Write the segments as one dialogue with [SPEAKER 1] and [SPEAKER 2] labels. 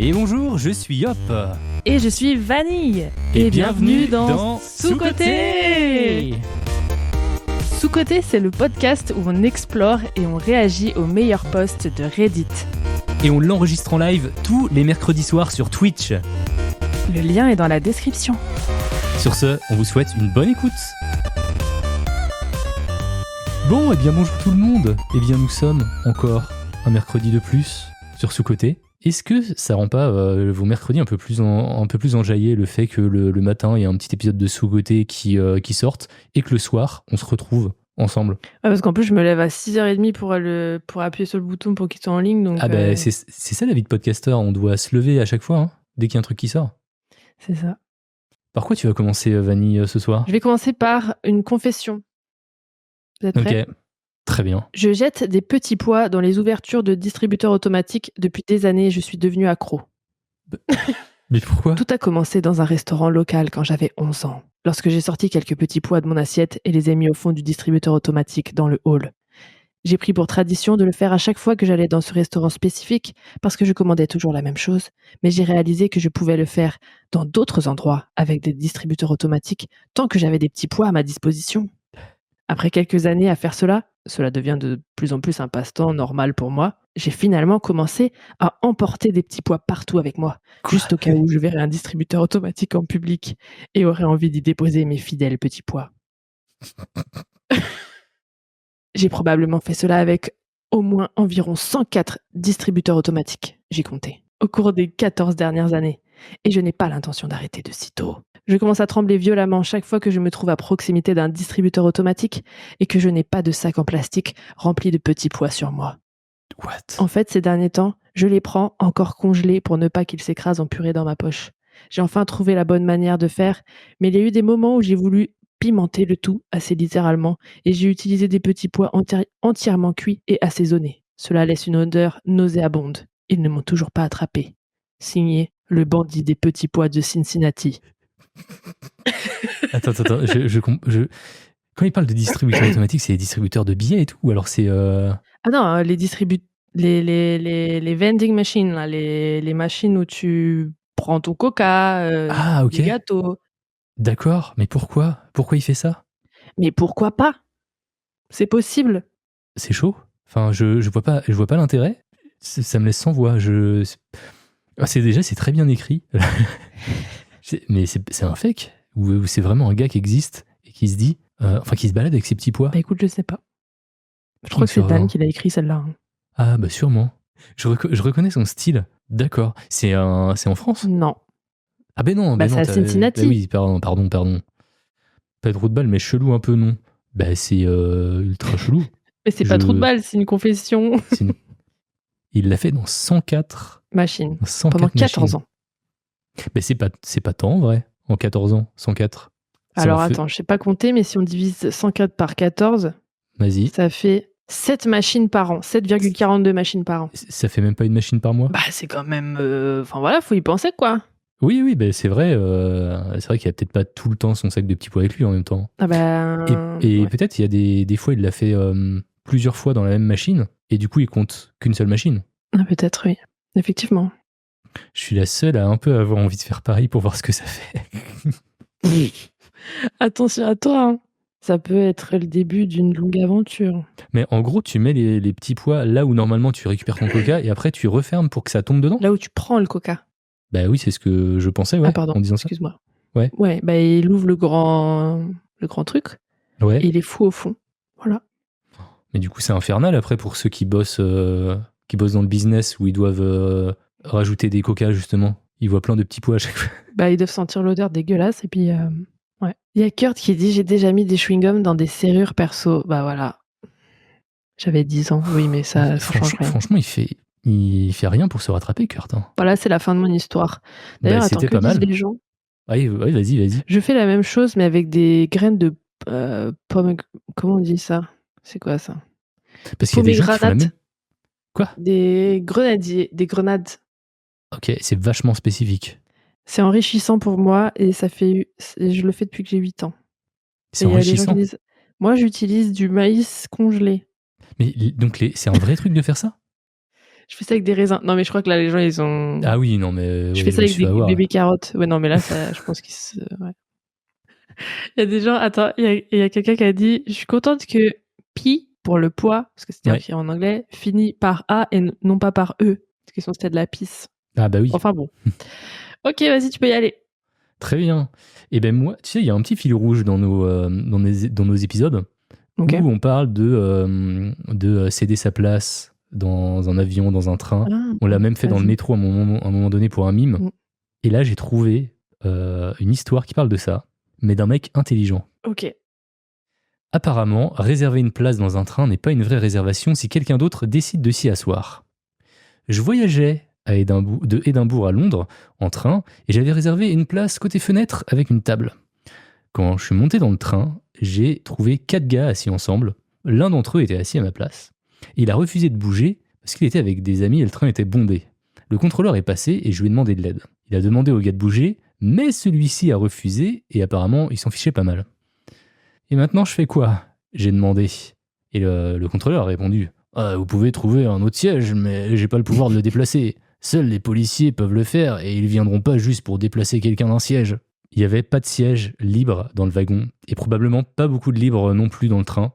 [SPEAKER 1] Et bonjour, je suis Yop.
[SPEAKER 2] Et je suis Vanille. Et bienvenue dans Sous-Côté. Sous-Côté, c'est le podcast où on explore et on réagit aux meilleurs posts de Reddit.
[SPEAKER 1] Et on l'enregistre en live tous les mercredis soirs sur Twitch.
[SPEAKER 2] Le lien est dans la description.
[SPEAKER 1] Sur ce, on vous souhaite une bonne écoute. Bon, et bien bonjour tout le monde. Et bien nous sommes encore un mercredi de plus sur Sous-Côté. Est-ce que ça rend pas vos mercredis un peu plus enjaillés, le fait que le matin, il y a un petit épisode de Sous-Côté qui sorte et que le soir, on se retrouve ensemble?
[SPEAKER 2] Ouais, parce qu'en plus, je me lève à 6h30 pour appuyer sur le bouton pour qu'il soit en ligne. Donc,
[SPEAKER 1] c'est ça la vie de podcasteur, on doit se lever à chaque fois, hein, dès qu'il y a un truc qui sort.
[SPEAKER 2] C'est ça.
[SPEAKER 1] Par quoi tu vas commencer, Vanille, ce soir?
[SPEAKER 2] Je vais commencer par une confession. Vous êtes prêts?
[SPEAKER 1] Ok, très bien.
[SPEAKER 2] Je jette des petits pois dans les ouvertures de distributeurs automatiques depuis des années et je suis devenue accro.
[SPEAKER 1] Mais pourquoi?
[SPEAKER 2] Tout a commencé dans un restaurant local quand j'avais 11 ans, lorsque j'ai sorti quelques petits pois de mon assiette et les ai mis au fond du distributeur automatique dans le hall. J'ai pris pour tradition de le faire à chaque fois que j'allais dans ce restaurant spécifique parce que je commandais toujours la même chose, mais j'ai réalisé que je pouvais le faire dans d'autres endroits avec des distributeurs automatiques tant que j'avais des petits pois à ma disposition. Après quelques années à faire cela devient de plus en plus un passe-temps normal pour moi. J'ai finalement commencé à emporter des petits pois partout avec moi, juste au cas où je verrais un distributeur automatique en public et aurais envie d'y déposer mes fidèles petits pois. J'ai probablement fait cela avec au moins environ 104 distributeurs automatiques, j'ai compté, au cours des 14 dernières années. Et je n'ai pas l'intention d'arrêter de sitôt. Je commence à trembler violemment chaque fois que je me trouve à proximité d'un distributeur automatique et que je n'ai pas de sac en plastique rempli de petits pois sur moi.
[SPEAKER 1] What?
[SPEAKER 2] En fait, ces derniers temps, je les prends encore congelés pour ne pas qu'ils s'écrasent en purée dans ma poche. J'ai enfin trouvé la bonne manière de faire, mais il y a eu des moments où j'ai voulu pimenter le tout assez littéralement et j'ai utilisé des petits pois entièrement cuits et assaisonnés. Cela laisse une odeur nauséabonde. Ils ne m'ont toujours pas attrapé. Signé le bandit des petits pois de Cincinnati.
[SPEAKER 1] Attends, quand il parle de distributeurs automatiques, c'est les distributeurs de billets et tout, ou alors c'est...
[SPEAKER 2] Ah non, les vending machines, là, les machines où tu prends ton coca,
[SPEAKER 1] ok.
[SPEAKER 2] des gâteaux.
[SPEAKER 1] D'accord, mais pourquoi? Pourquoi il fait ça?
[SPEAKER 2] Mais pourquoi pas? C'est possible.
[SPEAKER 1] C'est chaud. Enfin, je vois pas l'intérêt. Ça me laisse sans voix. C'est très bien écrit. Mais c'est un fake? Ou c'est vraiment un gars qui existe et qui se dit... qui se balade avec ses petits pois?
[SPEAKER 2] Bah écoute, je sais pas. Je crois que c'est Dan qui l'a écrit celle-là.
[SPEAKER 1] Ah bah sûrement. Je reconnais son style. D'accord. C'est en France?
[SPEAKER 2] Non.
[SPEAKER 1] Ah ben non.
[SPEAKER 2] C'est à Cincinnati.
[SPEAKER 1] Oui, pardon. Pas trop de balle, mais chelou un peu, non? Bah c'est ultra chelou.
[SPEAKER 2] Mais c'est pas trop de balle, c'est une confession.
[SPEAKER 1] Il l'a fait dans 104
[SPEAKER 2] machines.
[SPEAKER 1] 104
[SPEAKER 2] pendant 14 ans.
[SPEAKER 1] Mais c'est pas tant en vrai, en 14 ans, 104.
[SPEAKER 2] Alors attends, je sais pas compter, mais si on divise 104 par 14,
[SPEAKER 1] vas-y.
[SPEAKER 2] Ça fait 7 machines par an, 7,42 machines par an.
[SPEAKER 1] Ça fait même pas une machine par mois?
[SPEAKER 2] Bah c'est quand même... faut y penser quoi.
[SPEAKER 1] Oui, c'est vrai. C'est vrai qu'il a peut-être pas tout le temps son sac de petits pois avec lui en même temps.
[SPEAKER 2] Ah bah...
[SPEAKER 1] Et peut-être il y a des fois il l'a fait plusieurs fois dans la même machine, et du coup il compte qu'une seule machine.
[SPEAKER 2] Ah peut-être, oui. Effectivement.
[SPEAKER 1] Je suis la seule à un peu avoir envie de faire pareil pour voir ce que ça fait.
[SPEAKER 2] Attention à toi, hein. Ça peut être le début d'une longue aventure.
[SPEAKER 1] Mais en gros, tu mets les petits pois là où normalement tu récupères ton coca et après tu refermes pour que ça tombe dedans?
[SPEAKER 2] Là où tu prends le coca.
[SPEAKER 1] Bah oui, c'est ce que je pensais, ouais,
[SPEAKER 2] Ah pardon,
[SPEAKER 1] en disant ça.
[SPEAKER 2] excuse-moi.
[SPEAKER 1] Ouais.
[SPEAKER 2] Ouais, bah il ouvre le grand truc
[SPEAKER 1] Ouais.
[SPEAKER 2] et il est fou au fond. Voilà.
[SPEAKER 1] Mais du coup, c'est infernal après pour ceux qui bossent dans le business où ils doivent rajouter des coca justement. Ils voient plein de petits pois à chaque fois.
[SPEAKER 2] Bah ils doivent sentir l'odeur dégueulasse et puis... Ouais. Il y a Kurt qui dit « J'ai déjà mis des chewing-gums dans des serrures perso ». Bah voilà. J'avais 10 ans, oui, mais ça change rien.
[SPEAKER 1] Franchement, il fait rien pour se rattraper, Kurt. Hein.
[SPEAKER 2] Voilà, c'est la fin de mon histoire. D'ailleurs, attends, que disent les gens?
[SPEAKER 1] Oui, vas-y.
[SPEAKER 2] Je fais la même chose, mais avec des graines de pommes... Comment on dit ça? C'est quoi ça?
[SPEAKER 1] Parce qu'il y a des gens qui font la même... Quoi?
[SPEAKER 2] Des grenades.
[SPEAKER 1] Ok, c'est vachement spécifique.
[SPEAKER 2] C'est enrichissant pour moi et je le fais depuis que j'ai 8 ans.
[SPEAKER 1] C'est enrichissant.
[SPEAKER 2] Moi, j'utilise du maïs congelé.
[SPEAKER 1] Mais donc, c'est un vrai truc de faire ça?
[SPEAKER 2] Je fais ça avec des raisins. Non, mais je crois que là, les gens, ils ont.
[SPEAKER 1] Ah oui, non, mais
[SPEAKER 2] Je
[SPEAKER 1] oui,
[SPEAKER 2] fais
[SPEAKER 1] je
[SPEAKER 2] ça
[SPEAKER 1] me
[SPEAKER 2] avec
[SPEAKER 1] suis
[SPEAKER 2] des
[SPEAKER 1] fait avoir.
[SPEAKER 2] bébés carottes. Ouais, non, mais là, ça, je pense qu'ils se. Ouais. Il y a des gens. Attends, il y a quelqu'un qui a dit je suis contente que pi, pour le poids, parce que c'était
[SPEAKER 1] Ouais.
[SPEAKER 2] écrit en anglais, finit par A et non pas par E. Parce qu'ils sont c'était de la pisse.
[SPEAKER 1] Ah bah oui.
[SPEAKER 2] Enfin bon. Ok, vas-y, tu peux y aller.
[SPEAKER 1] Très bien. Et ben moi, tu sais, il y a un petit fil rouge dans nos épisodes
[SPEAKER 2] Ok.
[SPEAKER 1] où on parle de céder sa place dans un avion, dans un train.
[SPEAKER 2] Ah,
[SPEAKER 1] On l'a même fait dans le
[SPEAKER 2] vas-y.
[SPEAKER 1] métro à un moment donné pour un mime.
[SPEAKER 2] Mm.
[SPEAKER 1] Et là, j'ai trouvé une histoire qui parle de ça, mais d'un mec intelligent.
[SPEAKER 2] Ok.
[SPEAKER 1] Apparemment, réserver une place dans un train n'est pas une vraie réservation si quelqu'un d'autre décide de s'y asseoir. Je voyageais de Édimbourg à Londres en train et j'avais réservé une place côté fenêtre avec une table. Quand je suis monté dans le train, j'ai trouvé 4 gars assis ensemble. L'un d'entre eux était assis à ma place. Il a refusé de bouger parce qu'il était avec des amis et le train était bondé. Le contrôleur est passé et je lui ai demandé de l'aide. Il a demandé au gars de bouger, mais celui-ci a refusé et apparemment il s'en fichait pas mal. Et maintenant je fais quoi ? J'ai demandé. Et le contrôleur a répondu : ah, vous pouvez trouver un autre siège, mais j'ai pas le pouvoir de le déplacer. Seuls les policiers peuvent le faire et ils viendront pas juste pour déplacer quelqu'un d'un siège. Il n'y avait pas de siège libre dans le wagon et probablement pas beaucoup de libre non plus dans le train.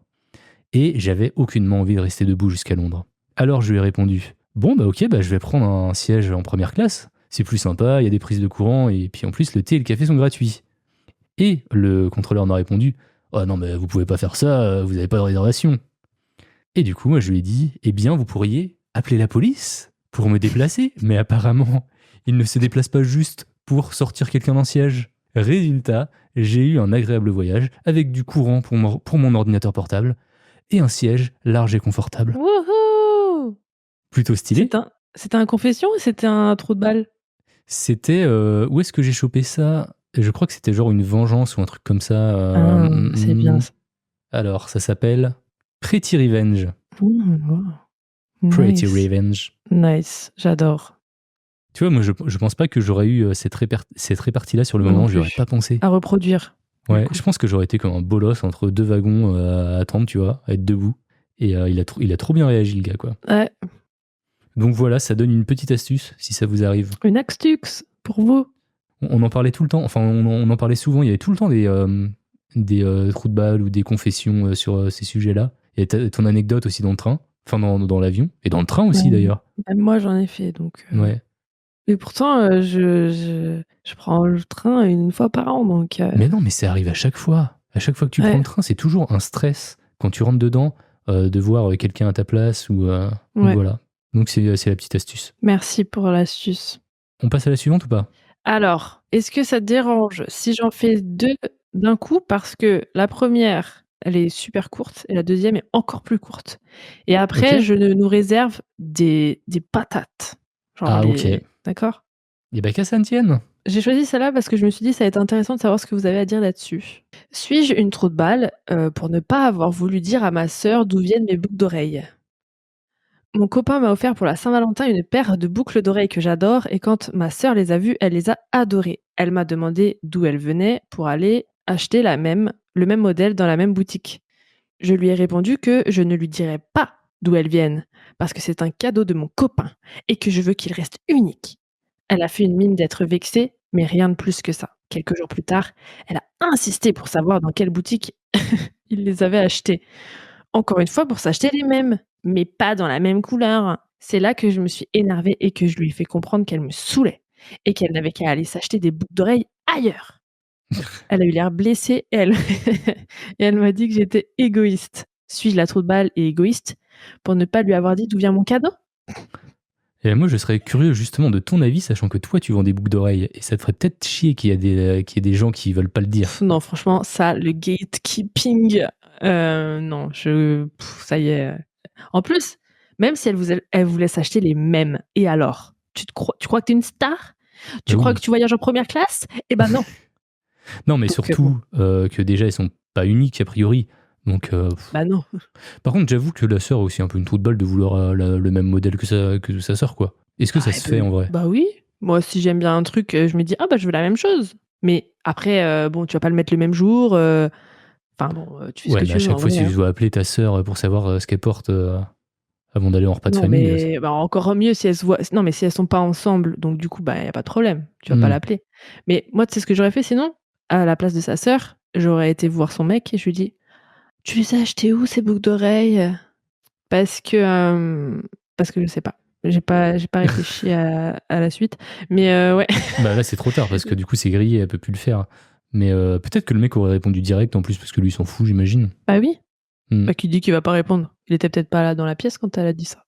[SPEAKER 1] Et j'avais aucunement envie de rester debout jusqu'à Londres. Alors je lui ai répondu : bon bah ok, bah je vais prendre un siège en première classe. C'est plus sympa, il y a des prises de courant et puis en plus le thé et le café sont gratuits. Et le contrôleur m'a répondu : oh non mais vous pouvez pas faire ça, vous n'avez pas de réservation. Et du coup moi je lui ai dit : eh bien vous pourriez appeler la police pour me déplacer. Mais apparemment il ne se déplace pas juste pour sortir quelqu'un d'un siège. Résultat, j'ai eu un agréable voyage avec du courant pour mon ordinateur portable et un siège large et confortable.
[SPEAKER 2] Wouhou!
[SPEAKER 1] Plutôt stylé.
[SPEAKER 2] C'était un confession ou c'était un trou de balle?
[SPEAKER 1] C'était... où est-ce que j'ai chopé ça ? Je crois que c'était genre une vengeance ou un truc comme ça.
[SPEAKER 2] C'est bien ça.
[SPEAKER 1] Alors, ça s'appelle Pretty Revenge.
[SPEAKER 2] Wow.
[SPEAKER 1] Pretty
[SPEAKER 2] Nice.
[SPEAKER 1] Revenge.
[SPEAKER 2] Nice, j'adore.
[SPEAKER 1] Tu vois, moi, je pense pas que j'aurais eu cette répartie-là sur le
[SPEAKER 2] Moi non
[SPEAKER 1] moment, j'y
[SPEAKER 2] plus.
[SPEAKER 1] aurais pas pensé.
[SPEAKER 2] À reproduire.
[SPEAKER 1] Ouais, je pense que j'aurais été comme un bolos entre deux wagons à attendre, tu vois, à être debout. Et il a trop bien réagi, le gars, quoi.
[SPEAKER 2] Ouais.
[SPEAKER 1] Donc voilà, ça donne une petite astuce, si ça vous arrive.
[SPEAKER 2] Une Axtux pour vous.
[SPEAKER 1] On en parlait tout le temps, enfin, on en parlait souvent, il y avait tout le temps des trous de balles ou des confessions sur ces sujets-là. Il y a ton anecdote aussi dans le train, enfin dans l'avion, et dans le train aussi, d'ailleurs.
[SPEAKER 2] Même moi, j'en ai fait, donc...
[SPEAKER 1] Ouais.
[SPEAKER 2] Et pourtant, je prends le train une fois par an, donc...
[SPEAKER 1] Mais non, mais ça arrive à chaque fois. À chaque fois que tu prends le train, c'est toujours un stress. Quand tu rentres dedans, de voir quelqu'un à ta place ou voilà. Donc c'est la petite astuce.
[SPEAKER 2] Merci pour l'astuce.
[SPEAKER 1] On passe à la suivante ou pas ?
[SPEAKER 2] Alors, est-ce que ça te dérange si j'en fais 2 d'un coup ? Parce que la première, elle est super courte et la deuxième est encore plus courte. Et après, je nous réserve des patates. Genre
[SPEAKER 1] ok.
[SPEAKER 2] D'accord ?
[SPEAKER 1] Et bah qu'à ça ne tienne.
[SPEAKER 2] J'ai choisi celle-là parce que je me suis dit ça va être intéressant de savoir ce que vous avez à dire là-dessus. Suis-je une trou de balle pour ne pas avoir voulu dire à ma sœur d'où viennent mes boucles d'oreilles ? Mon copain m'a offert pour la Saint-Valentin une paire de boucles d'oreilles que j'adore et quand ma sœur les a vues, elle les a adorées. Elle m'a demandé d'où elles venaient pour aller acheter le même modèle dans la même boutique. Je lui ai répondu que je ne lui dirais pas d'où elles viennent parce que c'est un cadeau de mon copain et que je veux qu'il reste unique. Elle a fait une mine d'être vexée, mais rien de plus que ça. Quelques jours plus tard, elle a insisté pour savoir dans quelle boutique il les avait achetées. Encore une fois pour s'acheter les mêmes, mais pas dans la même couleur. C'est là que je me suis énervée et que je lui ai fait comprendre qu'elle me saoulait et qu'elle n'avait qu'à aller s'acheter des boucles d'oreilles ailleurs. Elle a eu l'air blessée et elle m'a dit que j'étais égoïste. Suis-je la trou de balle et égoïste pour ne pas lui avoir dit d'où vient mon cadeau ?
[SPEAKER 1] Et moi, je serais curieux justement de ton avis, sachant que toi, tu vends des boucles d'oreilles. Et ça te ferait peut-être chier qu'il y ait des gens qui veulent pas le dire.
[SPEAKER 2] Non, franchement, ça, le gatekeeping, non, ça y est. En plus, même si elle vous laisse acheter les mêmes, et alors ? Tu crois que t'es une star ? Tu crois que tu voyages en première classe ? Eh ben non.
[SPEAKER 1] Non, mais surtout que déjà, elles sont pas uniques a priori. Donc,
[SPEAKER 2] bah non.
[SPEAKER 1] Par contre, j'avoue que la sœur a aussi un peu une trou de balle de vouloir le même modèle que sa sœur, quoi. Est-ce que ça se fait en vrai ?
[SPEAKER 2] Bah oui. Moi, si j'aime bien un truc, je me dis ah bah je veux la même chose. Mais après, bon, tu vas pas le mettre le même jour. Enfin bon, tu fais ce que tu veux.
[SPEAKER 1] À chaque fois, si tu dois appeler ta sœur pour savoir ce qu'elle porte avant d'aller en repas de
[SPEAKER 2] Non,
[SPEAKER 1] famille.
[SPEAKER 2] mais encore mieux si elles se voient. Non, mais si elles sont pas ensemble, donc du coup, il y a pas de problème. Tu vas pas l'appeler. Mais moi, tu sais ce que j'aurais fait sinon? À la place de sa sœur, j'aurais été voir son mec et je lui dis: «Tu les as achetés où ces boucles d'oreilles?» Parce que je sais pas. J'ai pas réfléchi à la suite. Mais ouais.
[SPEAKER 1] Bah là, c'est trop tard parce que du coup, c'est grillé, elle peut plus le faire. Mais peut-être que le mec aurait répondu direct en plus parce que lui, il s'en fout, j'imagine.
[SPEAKER 2] Bah oui.
[SPEAKER 1] Mm.
[SPEAKER 2] Qui dit qu'il va pas répondre? Il était peut-être pas là dans la pièce quand elle a dit ça.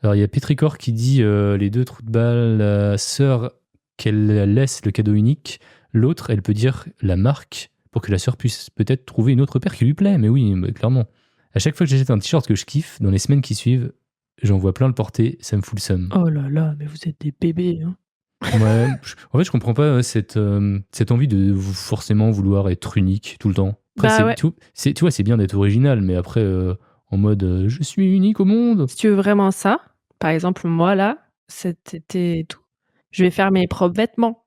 [SPEAKER 1] Alors, il y a Petricor qui dit les 2 trous de balle, la sœur qu'elle laisse le cadeau unique, l'autre, elle peut dire la marque pour que la sœur puisse peut-être trouver une autre paire qui lui plaît. Mais oui, clairement. À chaque fois que j'achète un t-shirt que je kiffe, dans les semaines qui suivent, j'en vois plein le porter, ça me fout le seum.
[SPEAKER 2] Oh là là, mais vous êtes des bébés, hein.
[SPEAKER 1] Ouais, en fait, je comprends pas cette envie de forcément vouloir être unique tout le temps. Après,
[SPEAKER 2] Ouais.
[SPEAKER 1] tu vois, c'est bien d'être original, mais après, en mode je suis unique au monde.
[SPEAKER 2] Si tu veux vraiment ça, par exemple, moi là, cet été et tout, je vais faire mes propres vêtements.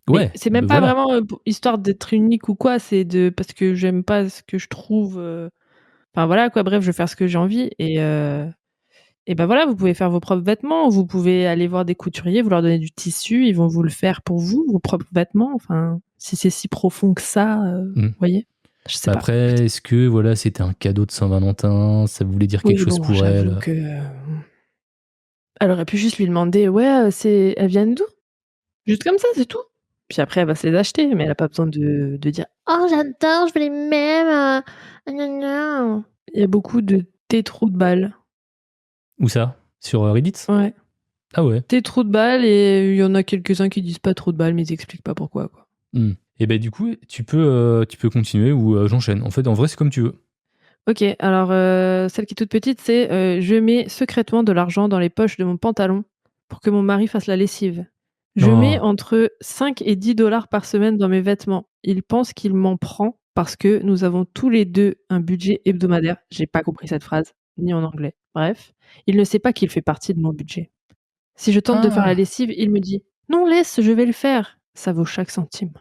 [SPEAKER 2] Mais
[SPEAKER 1] Ouais,
[SPEAKER 2] c'est même pas
[SPEAKER 1] voilà.
[SPEAKER 2] vraiment, histoire d'être unique ou quoi, c'est parce que j'aime pas ce que je trouve, enfin voilà quoi, bref, je vais faire ce que j'ai envie et voilà, vous pouvez faire vos propres vêtements, vous pouvez aller voir des couturiers, vous leur donnez du tissu, ils vont vous le faire pour vous, vos propres vêtements, enfin, si c'est si profond que ça,
[SPEAKER 1] Mm.
[SPEAKER 2] vous voyez? Je sais pas.
[SPEAKER 1] Après, est-ce que voilà, c'était un cadeau de Saint-Valentin, ça voulait dire quelque
[SPEAKER 2] Oui,
[SPEAKER 1] chose
[SPEAKER 2] bon,
[SPEAKER 1] pour
[SPEAKER 2] j'avoue
[SPEAKER 1] elle?
[SPEAKER 2] que, elle aurait pu juste lui demander: «Ouais, elles viennent d'où?» Juste comme ça, c'est tout. Puis après, elle va se les acheter, mais elle a pas besoin de dire: «Oh j'adore, je veux les mêmes, gna». Il y a beaucoup de tes trous de balles.
[SPEAKER 1] Où ça? Sur Reddit?
[SPEAKER 2] Ouais,
[SPEAKER 1] Ah ouais.
[SPEAKER 2] tes trous de balles et il y en a quelques-uns qui disent pas trop de balles, mais ils expliquent pas pourquoi, quoi.
[SPEAKER 1] Et ben du coup, tu peux continuer ou j'enchaîne. En fait, en vrai, c'est comme tu veux.
[SPEAKER 2] OK, alors, celle qui est toute petite, c'est, «Je mets secrètement de l'argent dans les poches de mon pantalon pour que mon mari fasse la lessive. Je mets
[SPEAKER 1] Oh.
[SPEAKER 2] entre 5 et 10 par semaine dans mes vêtements. Il pense qu'il m'en prend parce que nous avons tous les 2 un budget hebdomadaire». J'ai pas compris cette phrase, ni en anglais. Bref, il ne sait pas qu'il fait partie de mon budget. Si je tente de faire la
[SPEAKER 1] Ah.
[SPEAKER 2] lessive, il me dit: «Non, laisse, je vais le faire». Ça vaut chaque centime.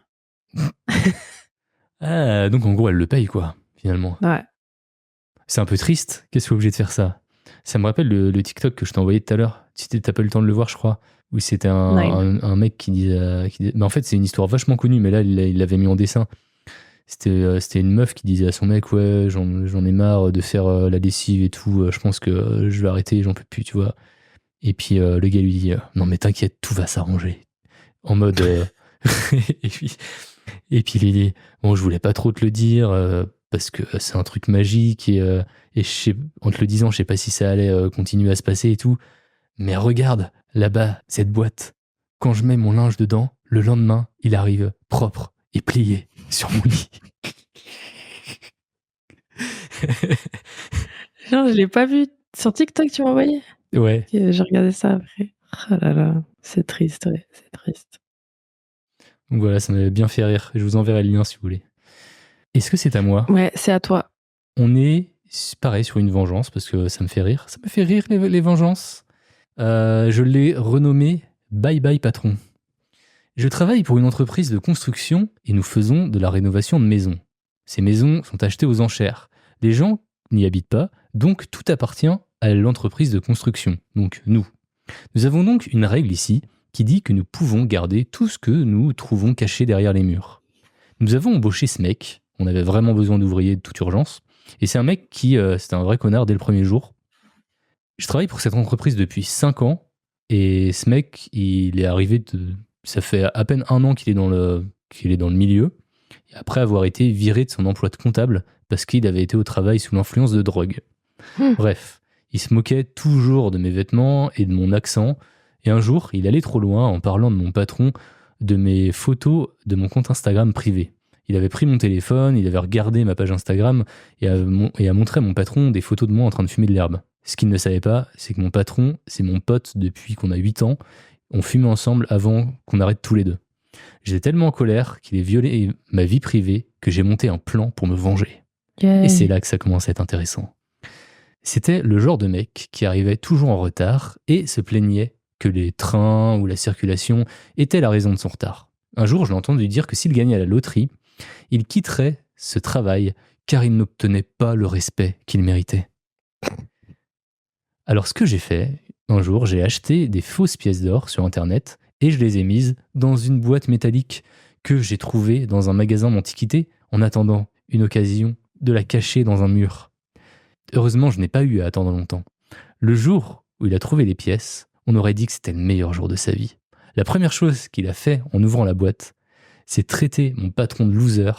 [SPEAKER 1] Ah, donc en gros, elle le paye, quoi, finalement.
[SPEAKER 2] Ouais.
[SPEAKER 1] C'est un peu triste. Qu'est-ce qu'on est obligé de faire ça? Ça me rappelle le TikTok que je t'ai envoyé tout à l'heure. T'as pas eu le temps de le voir, je crois. Où c'était
[SPEAKER 2] Nine.
[SPEAKER 1] un mec qui disait, mais en fait, c'est une histoire vachement connue, mais là, il l'avait mis en dessin. C'était une meuf qui disait à son mec, ouais, j'en ai marre de faire la lessive et tout. Je pense que je vais arrêter, j'en peux plus, tu vois. Et puis le gars lui dit, non mais t'inquiète, tout va s'arranger. En mode, et puis il dit, bon, je voulais pas trop te le dire parce que c'est un truc magique et en te le disant, je sais pas si ça allait continuer à se passer et tout. Mais regarde, là-bas, cette boîte. Quand je mets mon linge dedans, le lendemain, il arrive propre et plié sur mon lit.
[SPEAKER 2] Non, je l'ai pas vu. Sur TikTok, tu m'as envoyé?
[SPEAKER 1] Ouais.
[SPEAKER 2] OK, j'ai regardé ça après. Ah là là, c'est triste, ouais, c'est triste.
[SPEAKER 1] Donc voilà, ça m'avait bien fait rire. Je vous enverrai le lien si vous voulez. Est-ce que c'est à moi?
[SPEAKER 2] Ouais, c'est à toi.
[SPEAKER 1] On est pareil sur une vengeance parce que ça me fait rire. Ça me fait rire les vengeances. Je l'ai renommé Bye Bye Patron. Je travaille pour une entreprise de construction et nous faisons de la rénovation de maisons. Ces maisons sont achetées aux enchères. Les gens n'y habitent pas, donc tout appartient à l'entreprise de construction, donc nous. Nous avons donc une règle ici qui dit que nous pouvons garder tout ce que nous trouvons caché derrière les murs. Nous avons embauché ce mec, on avait vraiment besoin d'ouvriers de toute urgence, et c'est un mec qui, c'était un vrai connard dès le premier jour. Je travaille pour cette entreprise depuis 5 ans, et ce mec, il est arrivé ça fait à peine 1 an qu'il est dans le milieu, et après avoir été viré de son emploi de comptable parce qu'il avait été au travail sous l'influence de drogue. Bref, il se moquait toujours de mes vêtements et de mon accent, et un jour, il allait trop loin en parlant de mon patron, de mes photos de mon compte Instagram privé. Il avait pris mon téléphone, il avait regardé ma page Instagram et a montré à mon patron des photos de moi en train de fumer de l'herbe. Ce qu'il ne savait pas, c'est que mon patron, c'est mon pote depuis qu'on a 8 ans. On fumait ensemble avant qu'on arrête tous les deux. J'étais tellement en colère qu'il ait violé ma vie privée que j'ai monté un plan pour me venger. Et c'est là que ça commence à être intéressant. C'était le genre de mec qui arrivait toujours en retard et se plaignait que les trains ou la circulation étaient la raison de son retard. Un jour, je l'ai entendu dire que s'il gagnait à la loterie, il quitterait ce travail car il n'obtenait pas le respect qu'il méritait. Alors, ce que j'ai fait, un jour, j'ai acheté des fausses pièces d'or sur Internet et je les ai mises dans une boîte métallique que j'ai trouvée dans un magasin d'antiquité en attendant une occasion de la cacher dans un mur. Heureusement, je n'ai pas eu à attendre longtemps. Le jour où il a trouvé les pièces, on aurait dit que c'était le meilleur jour de sa vie. La première chose qu'il a fait en ouvrant la boîte, c'est traiter mon patron de loser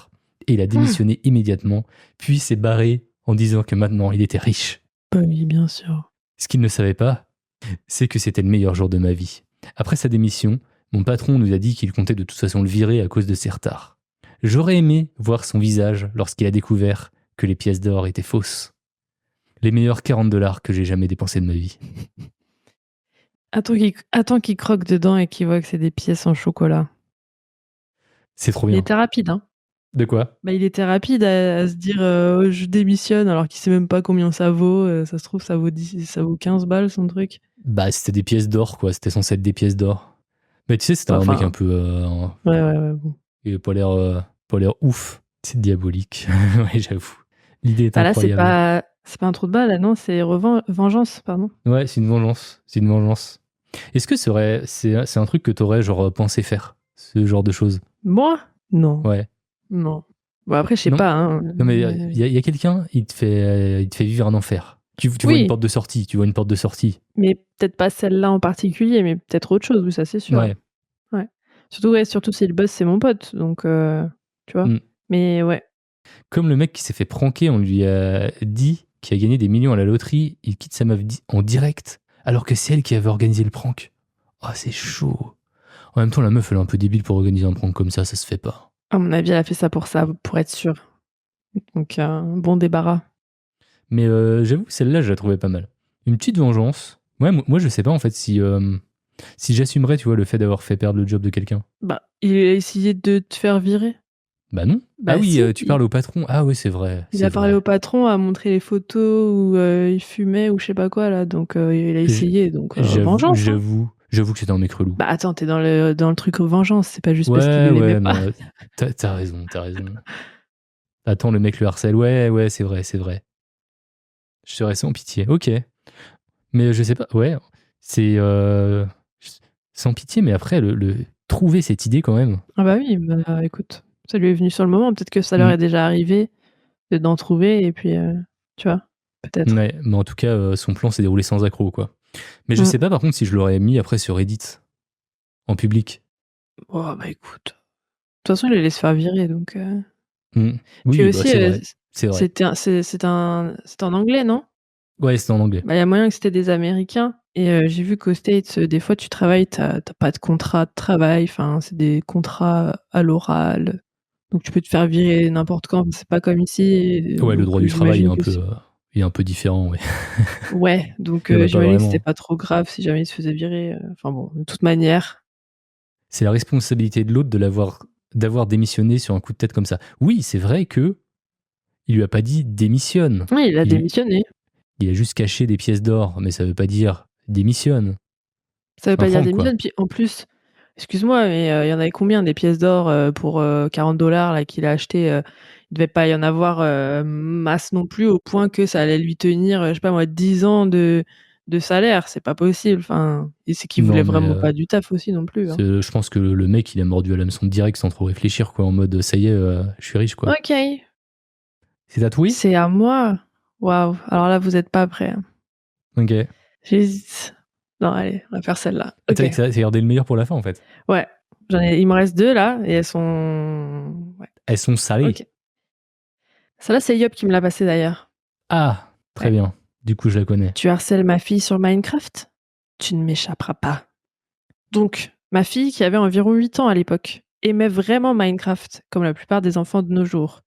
[SPEAKER 1] et il a démissionné immédiatement, puis s'est barré en disant que maintenant il était riche.
[SPEAKER 2] Bah oui, bien sûr.
[SPEAKER 1] Ce qu'il ne savait pas, c'est que c'était le meilleur jour de ma vie. Après sa démission, mon patron nous a dit qu'il comptait de toute façon le virer à cause de ses retards. J'aurais aimé voir son visage lorsqu'il a découvert que les pièces d'or étaient fausses. Les meilleurs $40 que j'ai jamais dépensés de ma vie.
[SPEAKER 2] Attends qu'il croque dedans et qu'il voit que c'est des pièces en chocolat.
[SPEAKER 1] C'est trop
[SPEAKER 2] Il
[SPEAKER 1] bien.
[SPEAKER 2] était rapide, hein.
[SPEAKER 1] De quoi?
[SPEAKER 2] Bah, il était rapide à se dire je démissionne alors qu'il sait même pas combien ça vaut. Ça se trouve, ça vaut 15 balles son truc.
[SPEAKER 1] Bah, c'était des pièces d'or, quoi. C'était censé être des pièces d'or. Mais tu sais, c'était un
[SPEAKER 2] Enfin,
[SPEAKER 1] mec un peu.
[SPEAKER 2] ouais, bon.
[SPEAKER 1] Il avait pas l'air ouf. C'est diabolique. Ouais, j'avoue. L'idée est
[SPEAKER 2] Bah là,
[SPEAKER 1] incroyable.
[SPEAKER 2] c'est pas un trou de balle, là, non, c'est vengeance, pardon.
[SPEAKER 1] Ouais, c'est une vengeance. C'est une vengeance. Est-ce que c'est un truc que t'aurais genre pensé faire, ce genre de choses?
[SPEAKER 2] Moi? Non.
[SPEAKER 1] Ouais.
[SPEAKER 2] Non. Bon, après, je sais
[SPEAKER 1] Non.
[SPEAKER 2] pas, hein.
[SPEAKER 1] Non, mais il y a quelqu'un, il te fait vivre un enfer. Tu vois une
[SPEAKER 2] Oui,
[SPEAKER 1] porte de sortie. Tu vois une porte de sortie.
[SPEAKER 2] mais peut-être pas celle-là en particulier, mais peut-être autre chose, oui, ça c'est sûr.
[SPEAKER 1] Ouais.
[SPEAKER 2] Ouais. Surtout si le boss c'est mon pote, donc tu vois.
[SPEAKER 1] Mm.
[SPEAKER 2] Mais ouais.
[SPEAKER 1] Comme le mec qui s'est fait pranker, on lui a dit qu'il a gagné des millions à la loterie, il quitte sa meuf en direct, alors que c'est elle qui avait organisé le prank. Oh, c'est chaud. En même temps, la meuf, elle est un peu débile pour organiser un prank comme ça se fait pas.
[SPEAKER 2] À mon avis, elle a fait ça, pour être sûre. Donc un bon débarras.
[SPEAKER 1] Mais j'avoue que celle-là, je la trouvais pas mal. Une petite vengeance. Ouais, moi, je sais pas en fait si j'assumerais, tu vois, le fait d'avoir fait perdre le job de quelqu'un.
[SPEAKER 2] Bah, il a essayé de te faire virer.
[SPEAKER 1] Bah non.
[SPEAKER 2] Bah
[SPEAKER 1] Ah oui,
[SPEAKER 2] si,
[SPEAKER 1] tu parles au patron. Ah oui, c'est vrai.
[SPEAKER 2] il
[SPEAKER 1] C'est
[SPEAKER 2] a parlé
[SPEAKER 1] vrai.
[SPEAKER 2] au patron, a montré les photos où il fumait ou je sais pas quoi là, donc il a essayé, donc vengeance. Hein.
[SPEAKER 1] J'avoue que c'était un mec relou.
[SPEAKER 2] Bah attends, t'es dans le truc vengeance, c'est pas juste parce qu'il
[SPEAKER 1] Ouais,
[SPEAKER 2] l'aimait pas.
[SPEAKER 1] non, t'as raison. Attends, le mec le harcèle. Ouais, c'est vrai. Je serais sans pitié. Ok. Mais je sais pas. Ouais, c'est sans pitié, mais après, le trouver cette idée quand même.
[SPEAKER 2] Ah bah oui, bah écoute, ça lui est venu sur le moment, peut-être que ça leur est déjà arrivé d'en trouver et puis tu vois? Peut-être.
[SPEAKER 1] Ouais, mais en tout cas, son plan s'est déroulé sans accroc, quoi. Mais je
[SPEAKER 2] Mmh.
[SPEAKER 1] sais pas, par contre, si je l'aurais mis après sur Reddit, en public.
[SPEAKER 2] Oh bah écoute, de toute façon, il allait se faire virer donc
[SPEAKER 1] Oui,
[SPEAKER 2] puis
[SPEAKER 1] bah,
[SPEAKER 2] aussi,
[SPEAKER 1] c'est vrai. C'est vrai.
[SPEAKER 2] c'était en anglais, non?
[SPEAKER 1] Ouais, c'était en anglais.
[SPEAKER 2] Bah, il y a moyen que c'était des Américains et j'ai vu qu'aux States, des fois, tu travailles, tu as pas de contrat de travail, enfin, c'est des contrats à l'oral, donc tu peux te faire virer n'importe quand, c'est pas comme ici,
[SPEAKER 1] Ouais, le
[SPEAKER 2] donc
[SPEAKER 1] droit du travail
[SPEAKER 2] j'imagine que si
[SPEAKER 1] il est un peu différent, ouais.
[SPEAKER 2] ouais, donc
[SPEAKER 1] Mais bah, pas
[SPEAKER 2] j'imagine que c'était
[SPEAKER 1] vraiment.
[SPEAKER 2] pas trop grave si jamais il se faisait virer, enfin bon, de toute manière.
[SPEAKER 1] C'est la responsabilité de l'autre d'avoir démissionné sur un coup de tête comme ça. Oui, c'est vrai que il lui a pas dit démissionne.
[SPEAKER 2] Ouais, il a
[SPEAKER 1] Il,
[SPEAKER 2] démissionné.
[SPEAKER 1] il a juste caché des pièces d'or, mais ça veut pas dire démissionne.
[SPEAKER 2] Ça veut
[SPEAKER 1] C'est un
[SPEAKER 2] pas dire
[SPEAKER 1] prank, quoi.
[SPEAKER 2] démissionne, puis en plus, excuse-moi, mais il y en avait combien des pièces d'or, pour, 40 là qu'il a acheté, il devait pas y en avoir, masse non plus au point que ça allait lui tenir, je sais pas moi 10 ans de salaire, c'est pas possible, enfin et c'est qu'il voulait
[SPEAKER 1] Non, mais
[SPEAKER 2] vraiment pas du taf aussi non plus, hein.
[SPEAKER 1] je pense que le mec, il a mordu à l'hameçon direct sans trop réfléchir, quoi, en mode ça y est, je suis riche, quoi.
[SPEAKER 2] OK,
[SPEAKER 1] C'est tatoué?
[SPEAKER 2] c'est à moi? Waouh, alors là vous êtes pas prêts, hein.
[SPEAKER 1] Ok.
[SPEAKER 2] J'hésite. Non allez, on va faire celle-là.
[SPEAKER 1] Ah,
[SPEAKER 2] OK.
[SPEAKER 1] t'as gardé le meilleur pour la fin, en fait.
[SPEAKER 2] Ouais, il m'en reste 2 là et elles sont ouais,
[SPEAKER 1] Elles sont salées.
[SPEAKER 2] OK. Celle-là, c'est Yop qui me l'a passée d'ailleurs.
[SPEAKER 1] Ah, très
[SPEAKER 2] Ouais.
[SPEAKER 1] bien. Du coup, je la connais.
[SPEAKER 2] Tu harcèles ma fille sur Minecraft? Tu ne m'échapperas pas. Donc, ma fille, qui avait environ 8 ans à l'époque, aimait vraiment Minecraft, comme la plupart des enfants de nos jours.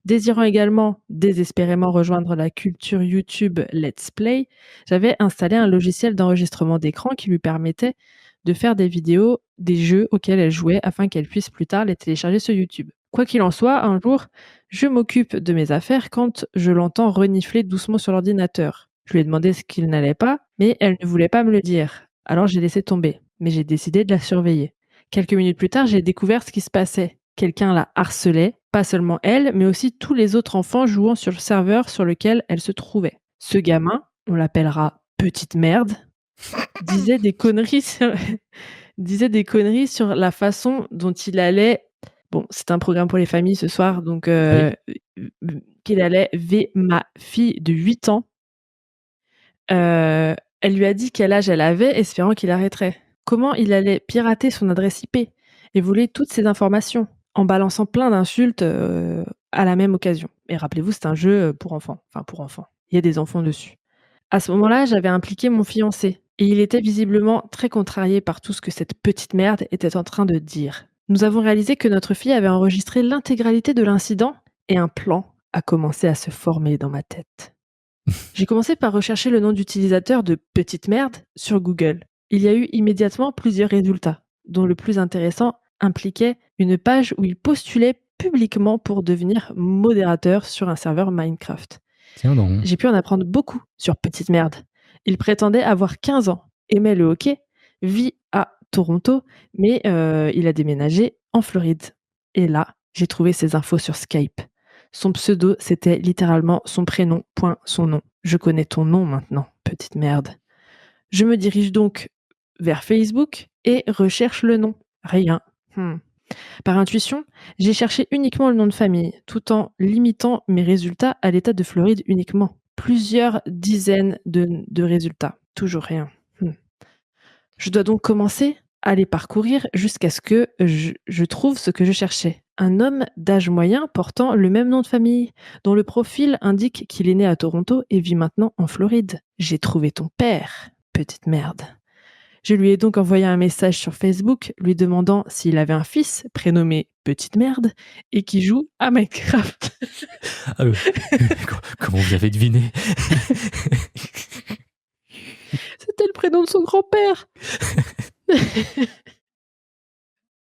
[SPEAKER 2] Désirant également désespérément rejoindre la culture YouTube Let's Play, j'avais installé un logiciel d'enregistrement d'écran qui lui permettait de faire des vidéos des jeux auxquels elle jouait afin qu'elle puisse plus tard les télécharger sur YouTube. Quoi qu'il en soit, un jour, je m'occupe de mes affaires quand je l'entends renifler doucement sur l'ordinateur. Je lui ai demandé ce qu'il n'allait pas, mais elle ne voulait pas me le dire. Alors j'ai laissé tomber, mais j'ai décidé de la surveiller. Quelques minutes plus tard, j'ai découvert ce qui se passait. Quelqu'un la harcelait, pas seulement elle, mais aussi tous les autres enfants jouant sur le serveur sur lequel elle se trouvait. Ce gamin, on l'appellera petite merde, disait des conneries sur la façon dont il allait bon, c'est un programme pour les familles ce soir, donc
[SPEAKER 1] Oui.
[SPEAKER 2] qu'il allait v ma fille de 8 ans. Elle lui a dit quel âge elle avait, espérant qu'il arrêterait. Comment il allait pirater son adresse IP et voler toutes ses informations, en balançant plein d'insultes, à la même occasion. Et rappelez-vous, c'est un jeu, pour enfants, enfin pour enfants. Il y a des enfants dessus. À ce moment-là, j'avais impliqué mon fiancé et il était visiblement très contrarié par tout ce que cette petite merde était en train de dire. Nous avons réalisé que notre fille avait enregistré l'intégralité de l'incident et un plan a commencé à se former dans ma tête. J'ai commencé par rechercher le nom d'utilisateur de petite merde sur Google. Il y a eu immédiatement plusieurs résultats, dont le plus intéressant impliquait une page où il postulait publiquement pour devenir modérateur sur un serveur Minecraft.
[SPEAKER 1] Tiens donc.
[SPEAKER 2] J'ai pu en apprendre beaucoup sur petite merde. Il prétendait avoir 15 ans, aimait le hockey, vit à Toronto, mais il a déménagé en Floride. Et là, j'ai trouvé ses infos sur Skype. Son pseudo, c'était littéralement son prénom, point son nom. Je connais ton nom maintenant, petite merde. Je me dirige donc vers Facebook et recherche le nom. Rien. Par intuition, j'ai cherché uniquement le nom de famille, tout en limitant mes résultats à l'état de Floride uniquement. Plusieurs dizaines de résultats. Toujours rien. Je dois donc commencer à les parcourir jusqu'à ce que je trouve ce que je cherchais. Un homme d'âge moyen portant le même nom de famille, dont le profil indique qu'il est né à Toronto et vit maintenant en Floride. J'ai trouvé ton père, petite merde. Je lui ai donc envoyé un message sur Facebook lui demandant s'il avait un fils prénommé Petite Merde et qui joue à Minecraft.
[SPEAKER 1] Ah oui. Comment vous avez deviné?
[SPEAKER 2] C'était le prénom de son grand-père.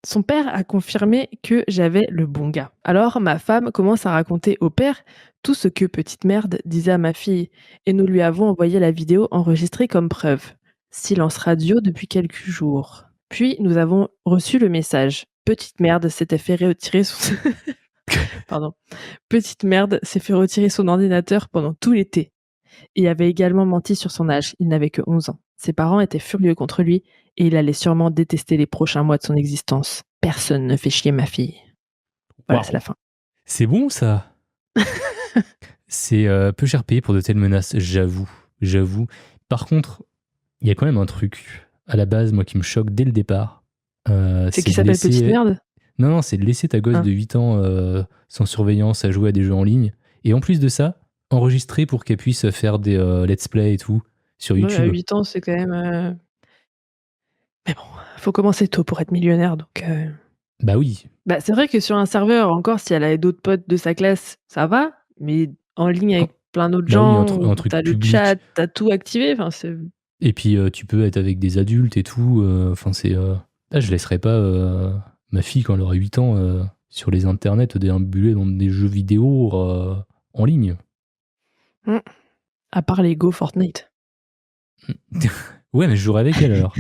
[SPEAKER 2] Son père a confirmé que j'avais le bon gars. Alors ma femme commence à raconter au père tout ce que Petite Merde disait à ma fille et nous lui avons envoyé la vidéo enregistrée comme preuve. Silence radio depuis quelques jours. Puis nous avons reçu le message. Petite Merde s'était fait retirer son... Pardon. Petite Merde s'est fait retirer son ordinateur pendant tout l'été. Il avait également menti sur son âge. Il n'avait que 11 ans. Ses parents étaient furieux contre lui et il allait sûrement détester les prochains mois de son existence. Personne ne fait chier ma fille. Voilà,
[SPEAKER 1] Wow.
[SPEAKER 2] c'est la fin.
[SPEAKER 1] C'est bon ça. C'est peu cher payé pour de telles menaces, j'avoue. Par contre, il y a quand même un truc à la base, moi, qui me choque dès le départ.
[SPEAKER 2] C'est qui s'appelle Petite Merde?
[SPEAKER 1] Non, c'est de laisser ta gosse de 8 ans sans surveillance à jouer à des jeux en ligne. Et en plus de ça, enregistrer pour qu'elle puisse faire des let's play et tout sur YouTube.
[SPEAKER 2] Ouais, à 8 ans, c'est quand même... Mais bon, faut commencer tôt pour être millionnaire, donc...
[SPEAKER 1] Bah oui.
[SPEAKER 2] Bah, c'est vrai que sur un serveur, encore, si elle avait d'autres potes de sa classe, ça va. Mais en ligne avec plein d'autres gens,
[SPEAKER 1] oui, un truc
[SPEAKER 2] t'as le
[SPEAKER 1] public.
[SPEAKER 2] chat, t'as tout activé. Enfin, c'est...
[SPEAKER 1] Et puis tu peux être avec des adultes et tout. Enfin, c'est. Là, je laisserai pas ma fille quand elle aura 8 ans sur les internets déambuler dans des jeux vidéo en ligne.
[SPEAKER 2] À part les Go Fortnite.
[SPEAKER 1] Ouais, mais je jouerai avec elle alors.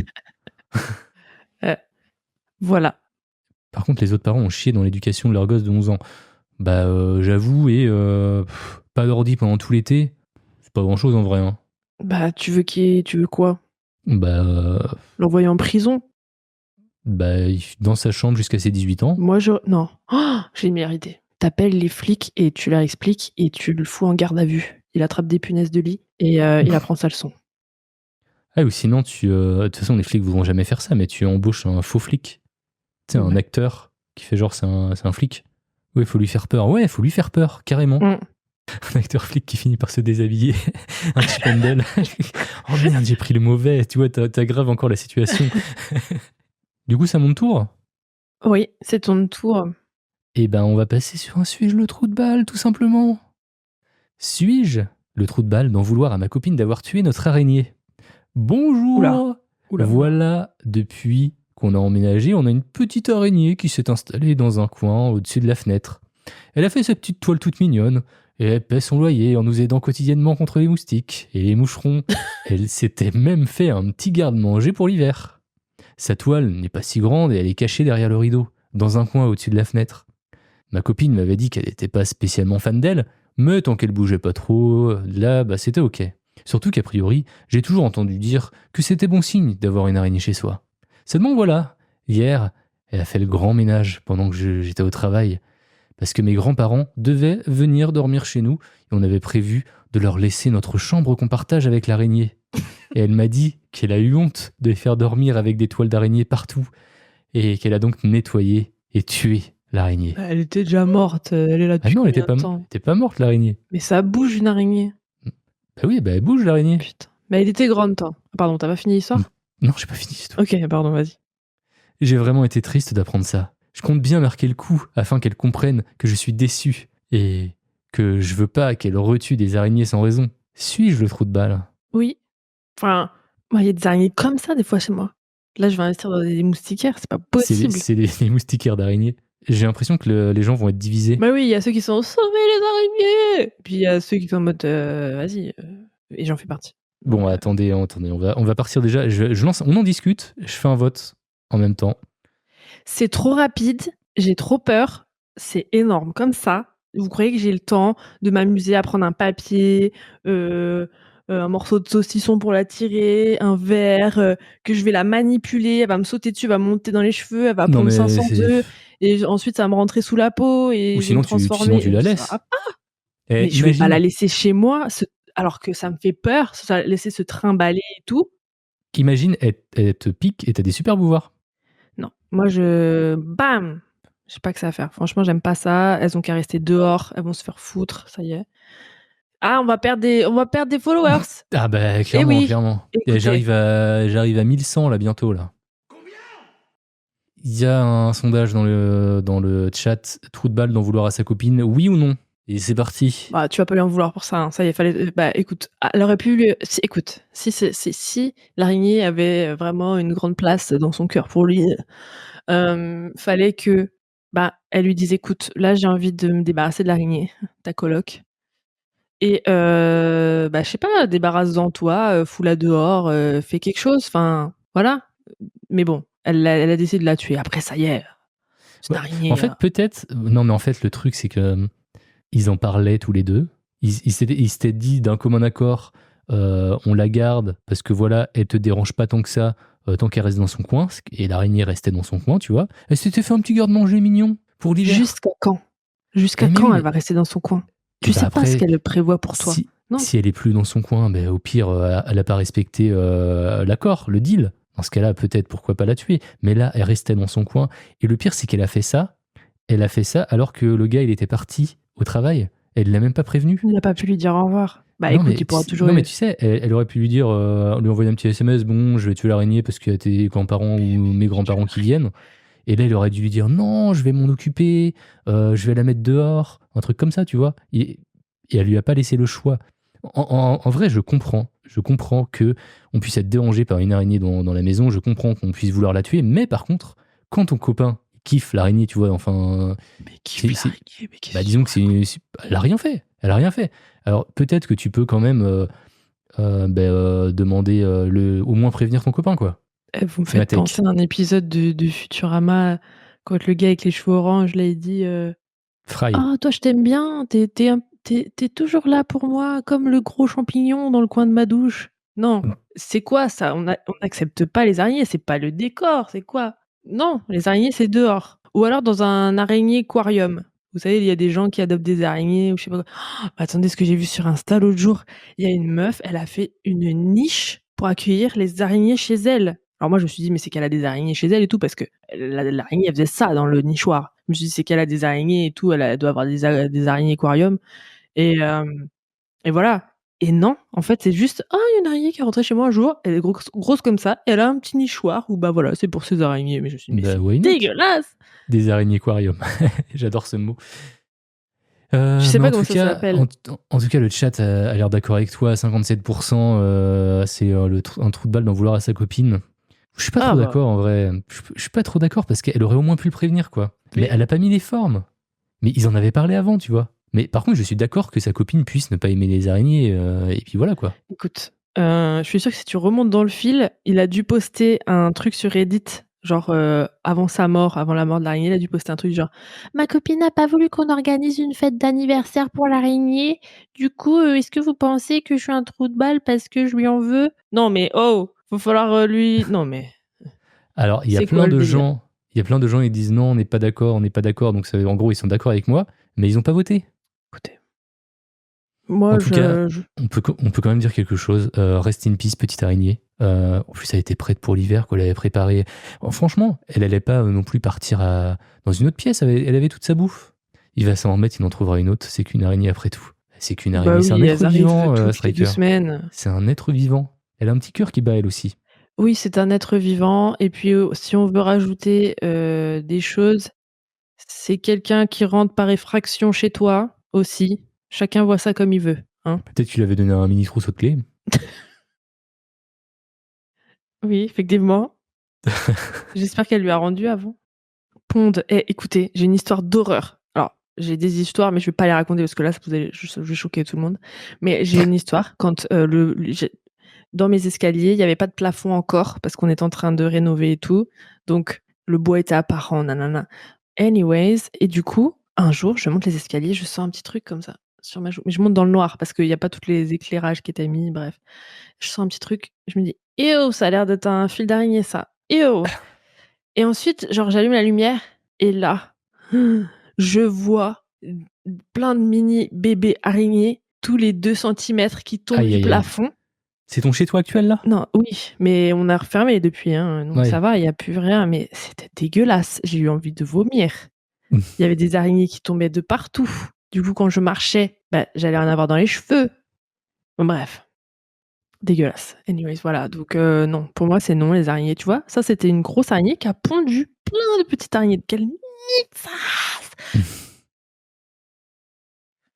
[SPEAKER 2] Voilà.
[SPEAKER 1] Par contre, les autres parents ont chié dans l'éducation de leur gosse de 11 ans. Bah, j'avoue, et pas d'ordi pendant tout l'été, c'est pas grand chose en vrai. Hein.
[SPEAKER 2] Bah, tu veux quoi?
[SPEAKER 1] Bah.
[SPEAKER 2] L'envoyer en prison?
[SPEAKER 1] Bah, dans sa chambre jusqu'à ses 18 ans.
[SPEAKER 2] Moi, non. Oh, j'ai une meilleure idée. T'appelles les flics et tu leur expliques et tu le fous en garde à vue. Il attrape des punaises de lit et il apprend sa leçon.
[SPEAKER 1] Ah, ou sinon, de toute façon, les flics voudront jamais faire ça, mais tu embauches un faux flic. Tu sais, un acteur qui fait genre c'est un flic. Ouais, il faut lui faire peur. Ouais, il faut lui faire peur, carrément. Un acteur flic qui finit par se déshabiller. Un chipendel. Oh merde, j'ai pris le mauvais. Tu vois, t'aggraves encore la situation. Du coup, c'est à mon tour?
[SPEAKER 2] Oui, c'est ton tour.
[SPEAKER 1] Eh ben, on va passer sur un suis-je le trou de balle, tout simplement. Suis-je le trou de balle d'en vouloir à ma copine d'avoir tué notre araignée? Bonjour.
[SPEAKER 2] Oula.
[SPEAKER 1] Voilà, depuis qu'on a emménagé, on a une petite araignée qui s'est installée dans un coin au-dessus de la fenêtre. Elle a fait sa petite toile toute mignonne et elle paie son loyer en nous aidant quotidiennement contre les moustiques et les moucherons. Elle s'était même fait un petit garde-manger pour l'hiver. Sa toile n'est pas si grande et elle est cachée derrière le rideau, dans un coin au-dessus de la fenêtre. Ma copine m'avait dit qu'elle n'était pas spécialement fan d'elle, mais tant qu'elle bougeait pas trop, là, bah c'était ok. Surtout qu'a priori, j'ai toujours entendu dire que c'était bon signe d'avoir une araignée chez soi. Seulement voilà, hier, elle a fait le grand ménage pendant que j'étais au travail, parce que mes grands-parents devaient venir dormir chez nous, et on avait prévu de leur laisser notre chambre qu'on partage avec l'araignée. Et elle m'a dit qu'elle a eu honte de les faire dormir avec des toiles d'araignée partout, et qu'elle a donc nettoyé et tué l'araignée.
[SPEAKER 2] Elle était déjà morte, elle est là
[SPEAKER 1] Ah
[SPEAKER 2] depuis
[SPEAKER 1] non, elle
[SPEAKER 2] combien
[SPEAKER 1] était
[SPEAKER 2] de
[SPEAKER 1] pas,
[SPEAKER 2] temps?
[SPEAKER 1] elle était pas morte l'araignée.
[SPEAKER 2] Mais ça bouge une araignée.
[SPEAKER 1] Bah oui, bah elle bouge l'araignée.
[SPEAKER 2] Putain. Mais elle était grande, toi. Pardon, t'as pas fini l'histoire?
[SPEAKER 1] Non, j'ai pas fini du tout.
[SPEAKER 2] Ok, pardon, vas-y.
[SPEAKER 1] J'ai vraiment été triste d'apprendre ça. Je compte bien marquer le coup afin qu'elle comprenne que je suis déçu et que je veux pas qu'elle retue des araignées sans raison. Suis-je le trou de balle?
[SPEAKER 2] Oui. Enfin, moi, il y a des araignées comme ça, des fois, chez moi. Là, je vais investir dans des moustiquaires, c'est pas possible.
[SPEAKER 1] C'est les moustiquaires d'araignées. J'ai l'impression que les gens vont être divisés.
[SPEAKER 2] Bah oui, il y a ceux qui sont sauvés les araignées, puis il y a ceux qui sont en mode vas-y, et j'en fais partie.
[SPEAKER 1] Bon, attendez, on va partir déjà. Je lance, on en discute. Je fais un vote en même temps.
[SPEAKER 2] C'est trop rapide, j'ai trop peur, c'est énorme comme ça. Vous croyez que j'ai le temps de m'amuser à prendre un papier, un morceau de saucisson pour la tirer, un verre, que je vais la manipuler, elle va me sauter dessus, elle va me monter dans les cheveux, elle va
[SPEAKER 1] Non,
[SPEAKER 2] pondre
[SPEAKER 1] mais
[SPEAKER 2] 500 œufs et ensuite ça va me rentrer sous la peau et
[SPEAKER 1] Ou
[SPEAKER 2] je vais me
[SPEAKER 1] sinon
[SPEAKER 2] transformer.
[SPEAKER 1] tu la
[SPEAKER 2] Ça
[SPEAKER 1] laisses.
[SPEAKER 2] va pas.
[SPEAKER 1] Eh,
[SPEAKER 2] Mais je vais pas
[SPEAKER 1] imagine,
[SPEAKER 2] la laisser chez moi, alors que ça me fait peur, ça laisser se trimballer et tout.
[SPEAKER 1] elle te pique et t'as des super pouvoirs.
[SPEAKER 2] Non, moi bam! Je sais pas que ça à faire. Franchement, j'aime pas ça. Elles ont qu'à rester dehors, elles vont se faire foutre, ça y est. Ah, on va perdre des followers.
[SPEAKER 1] Ah bah
[SPEAKER 2] Eh
[SPEAKER 1] clairement,
[SPEAKER 2] oui,
[SPEAKER 1] clairement. Et
[SPEAKER 2] écoutez.
[SPEAKER 1] j'arrive à 1100 là bientôt là. Il y a un sondage dans le chat, trou de balle d'en vouloir à sa copine, oui ou non? Et c'est parti.
[SPEAKER 2] Bah, tu vas pas lui en vouloir pour ça, hein. Ça y est, fallait bah, écoute, elle aurait pu lui écoute, si l'araignée avait vraiment une grande place dans son cœur pour lui, fallait que, bah, elle lui dise: «Écoute, là, j'ai envie de me débarrasser de l'araignée, ta coloc et bah, je sais pas, débarrasse-en toi, fous-la dehors, fais quelque chose», enfin, voilà. Mais bon, elle a décidé de la tuer. Après, ça y est, c'est une
[SPEAKER 1] Ouais.
[SPEAKER 2] araignée,
[SPEAKER 1] En fait, peut-être. Non, mais en fait, le truc, c'est que ils en parlaient tous les deux. Ils s'étaient dit d'un commun accord, on la garde parce que voilà, elle te dérange pas tant que ça, tant qu'elle reste dans son coin. Et l'araignée restait dans son coin, tu vois. Elle s'était fait un petit garde-manger mignon pour l'hiver.
[SPEAKER 2] Jusqu'à quand? Jusqu'à
[SPEAKER 1] Mais
[SPEAKER 2] quand
[SPEAKER 1] oui,
[SPEAKER 2] elle va rester dans son coin? Tu
[SPEAKER 1] et bah
[SPEAKER 2] sais pas ce
[SPEAKER 1] après,
[SPEAKER 2] qu'elle prévoit pour toi. Non.
[SPEAKER 1] si elle est plus dans son coin, ben au pire, elle n'a pas respecté l'accord, le deal. Dans ce cas-là, peut-être pourquoi pas la tuer. Mais là, elle restait dans son coin. Et le pire, c'est qu'elle a fait ça. Elle a fait ça alors que le gars, il était parti au travail. Elle l'a même pas prévenu.
[SPEAKER 2] Il n'a pas pu lui dire au revoir. Bah
[SPEAKER 1] Non,
[SPEAKER 2] écoute,
[SPEAKER 1] mais
[SPEAKER 2] il pourra toujours.
[SPEAKER 1] non, mais tu sais, elle aurait pu lui dire, lui envoyer un petit SMS, bon, je vais tuer l'araignée parce qu'il y a tes grands-parents ou mes grands-parents qui viennent. Et là, il aurait dû lui dire, non, je vais m'en occuper, je vais la mettre dehors, un truc comme ça, tu vois. Et elle lui a pas laissé le choix. En vrai, je comprends que on puisse être dérangé par une araignée dans la maison, je comprends qu'on puisse vouloir la tuer, mais par contre, quand ton copain kiffe l'araignée, tu vois, enfin,
[SPEAKER 2] Mais qui fait l'araignée? Mais qu'est-ce
[SPEAKER 1] bah, disons que elle a rien fait. Elle a rien fait. Alors peut-être que tu peux quand même demander au moins prévenir ton copain, quoi.
[SPEAKER 2] Vous me faites
[SPEAKER 1] Matek.
[SPEAKER 2] penser à un épisode de Futurama quand le gars avec les cheveux orange là il dit
[SPEAKER 1] Fry.
[SPEAKER 2] «Ah toi je t'aime bien, t'es toujours là pour moi comme le gros champignon dans le coin de ma douche». Non, c'est quoi ça? On n'accepte pas les araignées, c'est pas le décor, c'est quoi? Non, les araignées c'est dehors ou alors dans un araignée-aquarium. Vous savez, il y a des gens qui adoptent des araignées ou je sais pas quoi. Attendez, ce que j'ai vu sur Insta l'autre jour, il y a une meuf, elle a fait une niche pour accueillir les araignées chez elle. Alors moi je me suis dit: «Mais c'est qu'elle a des araignées chez elle et tout» parce que l'araignée elle faisait ça dans le nichoir. Je me suis dit: «C'est qu'elle a des araignées et tout, elle doit avoir des araignées aquarium» et voilà. Et non, en fait, c'est juste: «Ah, il y a une araignée qui est rentrée chez moi un jour, elle est grosse comme ça et elle a un petit nichoir où bah voilà, c'est pour ses araignées». Mais je me suis dit: «Mais
[SPEAKER 1] Bah,
[SPEAKER 2] c'est
[SPEAKER 1] why not?
[SPEAKER 2] dégueulasse!»
[SPEAKER 1] Des araignées aquarium. J'adore ce mot.
[SPEAKER 2] Je sais
[SPEAKER 1] Mais
[SPEAKER 2] pas
[SPEAKER 1] en
[SPEAKER 2] comment
[SPEAKER 1] tout
[SPEAKER 2] ça
[SPEAKER 1] cas,
[SPEAKER 2] s'appelle.
[SPEAKER 1] en tout cas, le chat a l'air d'accord avec toi. 57%, c'est un trou de balle d'en vouloir à sa copine. Je suis pas trop d'accord en vrai. Je suis pas trop d'accord parce qu'elle aurait au moins pu le prévenir, quoi. Mais elle a pas mis les formes. Mais ils en avaient parlé avant, tu vois. Mais par contre, je suis d'accord que sa copine puisse ne pas aimer les araignées. Et puis voilà, quoi.
[SPEAKER 2] Écoute, je suis sûre que si tu remontes dans le fil, il a dû poster un truc sur Reddit Genre, avant sa mort, avant la mort de l'araignée, il a dû poster un truc genre: «Ma copine n'a pas voulu qu'on organise une fête d'anniversaire pour l'araignée. Du coup, est-ce que vous pensez que je suis un trou de balle parce que je lui en veux?» Non mais oh! Va falloir, lui non mais
[SPEAKER 1] Alors,
[SPEAKER 2] c'est quoi le délire?
[SPEAKER 1] il y a plein de gens qui disent non, on n'est pas d'accord, on n'est pas d'accord. Donc, en gros, ils sont d'accord avec moi, mais ils n'ont pas voté.
[SPEAKER 2] Écoutez,
[SPEAKER 1] En
[SPEAKER 2] moi
[SPEAKER 1] tout cas,
[SPEAKER 2] je
[SPEAKER 1] on peut quand même dire quelque chose. Rest in peace, petite araignée. En plus, elle était prête pour l'hiver, quoi. Elle avait préparé. Franchement, elle allait pas non plus partir dans une autre pièce. Elle avait toute sa bouffe. Il va s'en remettre, il en trouvera une autre. C'est qu'une araignée après tout. C'est qu'une
[SPEAKER 2] bah
[SPEAKER 1] araignée. C'est un
[SPEAKER 2] oui, elles
[SPEAKER 1] être
[SPEAKER 2] arrivent
[SPEAKER 1] vivant,
[SPEAKER 2] toutes les 2
[SPEAKER 1] Striker.
[SPEAKER 2] semaines.
[SPEAKER 1] C'est un être vivant. Elle a un petit cœur qui bat, elle aussi.
[SPEAKER 2] Oui, c'est un être vivant et puis, si on veut rajouter, des choses, c'est quelqu'un qui rentre par effraction chez toi aussi. Chacun voit ça comme il veut, hein.
[SPEAKER 1] Peut-être qu'il avait donné un mini trousseau de clés.
[SPEAKER 2] Oui, effectivement. J'espère qu'elle lui a rendu avant. Ponde, écoutez, j'ai une histoire d'horreur. Alors, j'ai des histoires, mais je vais pas les raconter parce que là, je vais choquer tout le monde. Mais j'ai une histoire quand, dans mes escaliers, il y avait pas de plafond encore parce qu'on est en train de rénover et tout. Donc le bois était apparent, nanana. Anyways, et du coup, un jour, je monte les escaliers, je sens un petit truc comme ça sur ma joue. Mais je monte dans le noir parce qu'il y a pas tous les éclairages qui étaient mis, bref. Je sens un petit truc, je me dis: «Eh oh, ça a l'air d'être un fil d'araignée ça. Eh oh!» Et ensuite, genre, j'allume la lumière et là, je vois plein de mini bébés araignées tous les 2 centimètres qui tombent
[SPEAKER 1] Aïe,
[SPEAKER 2] du
[SPEAKER 1] aïe, aïe.
[SPEAKER 2] c'est
[SPEAKER 1] C'est ton chez-toi actuel, là?
[SPEAKER 2] non, oui, mais on a refermé depuis, hein, donc ça
[SPEAKER 1] Ouais.
[SPEAKER 2] va, il y a plus rien, mais c'était dégueulasse. J'ai eu envie de vomir. Il y avait des araignées qui tombaient de partout. Du coup, quand je marchais, bah, j'allais en avoir dans les cheveux. Bon bref, dégueulasse. Anyways, voilà, donc non, pour moi, c'est non, les araignées, tu vois? Ça, c'était une grosse araignée qui a pondu plein de petites araignées. Quelle nifasse!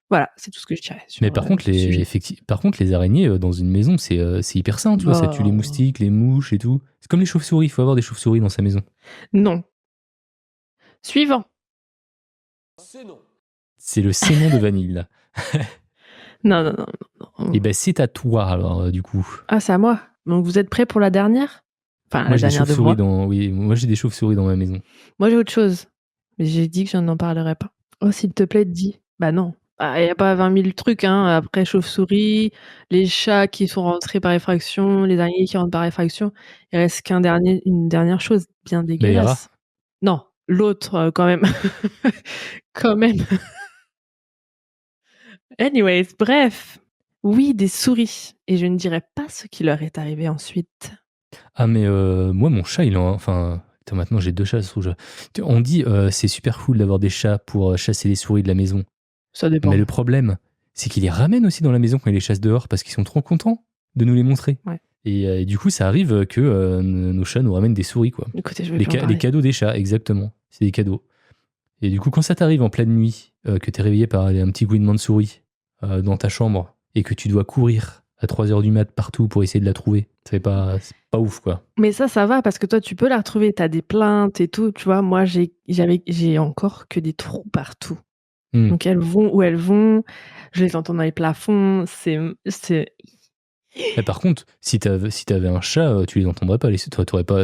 [SPEAKER 2] Voilà, c'est tout ce que je dirais
[SPEAKER 1] Mais
[SPEAKER 2] sur,
[SPEAKER 1] par contre,
[SPEAKER 2] ce sujet.
[SPEAKER 1] par contre, les araignées dans une maison, c'est hyper sain, tu vois. Ça tue les
[SPEAKER 2] Oh,
[SPEAKER 1] moustiques, les mouches et tout. C'est comme les chauves-souris. Il faut avoir des chauves-souris dans sa maison.
[SPEAKER 2] non. Suivant.
[SPEAKER 1] C'est le sénon de vanille, là.
[SPEAKER 2] Non, non, non, non, non.
[SPEAKER 1] Et ben, c'est à toi, alors, du coup.
[SPEAKER 2] Ah, c'est à moi. Donc vous êtes prêts pour la dernière? Enfin,
[SPEAKER 1] Moi,
[SPEAKER 2] la
[SPEAKER 1] j'ai des
[SPEAKER 2] dernière de
[SPEAKER 1] chauves-souris
[SPEAKER 2] moi.
[SPEAKER 1] dans. Oui, moi, j'ai des chauves-souris dans ma maison.
[SPEAKER 2] Moi, j'ai autre chose, mais j'ai dit que je n'en parlerai pas. Oh, s'il te plaît, dis. Bah non. Bah, il y a pas 20 000 trucs, hein, après chauve-souris, les chats qui sont rentrés par effraction, les araignées qui rentrent par effraction. Il reste une dernière chose bien
[SPEAKER 1] Mais les rats.
[SPEAKER 2] dégueulasse. Non, l'autre, quand même. Quand même. Anyways, bref. Oui, des souris et je ne dirai pas ce qui leur est arrivé ensuite.
[SPEAKER 1] Ah, mais moi, mon chat, il en. Enfin. Putain, maintenant, j'ai 2 chats, ce rouge. On dit c'est super cool d'avoir des chats pour chasser les souris de la maison.
[SPEAKER 2] Ça
[SPEAKER 1] Mais
[SPEAKER 2] dépend.
[SPEAKER 1] le problème, c'est qu'ils les ramènent aussi dans la maison quand ils les chassent dehors parce qu'ils sont trop contents de nous les montrer.
[SPEAKER 2] Ouais.
[SPEAKER 1] Et du coup, ça arrive que nos chats nous ramènent des souris, quoi.
[SPEAKER 2] Écoutez, je vais plus en
[SPEAKER 1] Les
[SPEAKER 2] parler.
[SPEAKER 1] cadeaux des chats, exactement. C'est des cadeaux. Et du coup, quand ça t'arrive en pleine nuit, que t'es réveillé par un petit couinement de souris dans ta chambre et que tu dois courir à 3h du mat partout pour essayer de la trouver, c'est pas ouf, quoi.
[SPEAKER 2] Mais ça va parce que toi, tu peux la retrouver, tu as des plaintes et tout, tu vois? Moi, j'ai encore que des trous partout.
[SPEAKER 1] Hmm.
[SPEAKER 2] Donc elles vont où elles vont, je les entends dans les plafonds, c'est
[SPEAKER 1] Mais par contre, si t'avais un chat, tu les entendrais pas.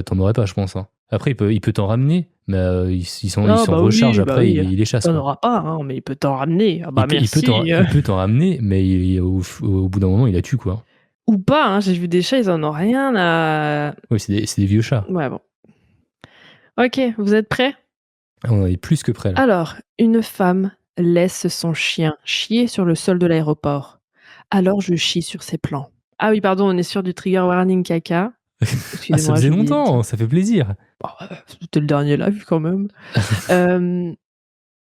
[SPEAKER 1] T'en aurais pas, je pense, hein. Après, il peut t'en ramener, mais il s'en
[SPEAKER 2] ah bah
[SPEAKER 1] recharge
[SPEAKER 2] oui, bah
[SPEAKER 1] après,
[SPEAKER 2] oui,
[SPEAKER 1] il les chasse,
[SPEAKER 2] tu en
[SPEAKER 1] quoi.
[SPEAKER 2] auras pas, hein, mais il peut t'en ramener. Ah bah merci,
[SPEAKER 1] Il peut t'en ramener, mais au bout d'un moment, il la tue, quoi.
[SPEAKER 2] ou pas, hein, j'ai vu des chats, ils en ont rien à
[SPEAKER 1] Oui, c'est des vieux chats.
[SPEAKER 2] ouais, bon. OK, vous êtes prêts?
[SPEAKER 1] On est plus que près, là.
[SPEAKER 2] Alors, une femme laisse son chien chier sur le sol de l'aéroport. Alors je chie sur ses plans. Ah oui, pardon, on est sur du trigger warning caca.
[SPEAKER 1] Ah, ça
[SPEAKER 2] Excusez-moi,
[SPEAKER 1] faisait
[SPEAKER 2] j'ai oublié de dire.
[SPEAKER 1] longtemps, ça fait plaisir.
[SPEAKER 2] Bon, c'était le dernier live quand même. Hem,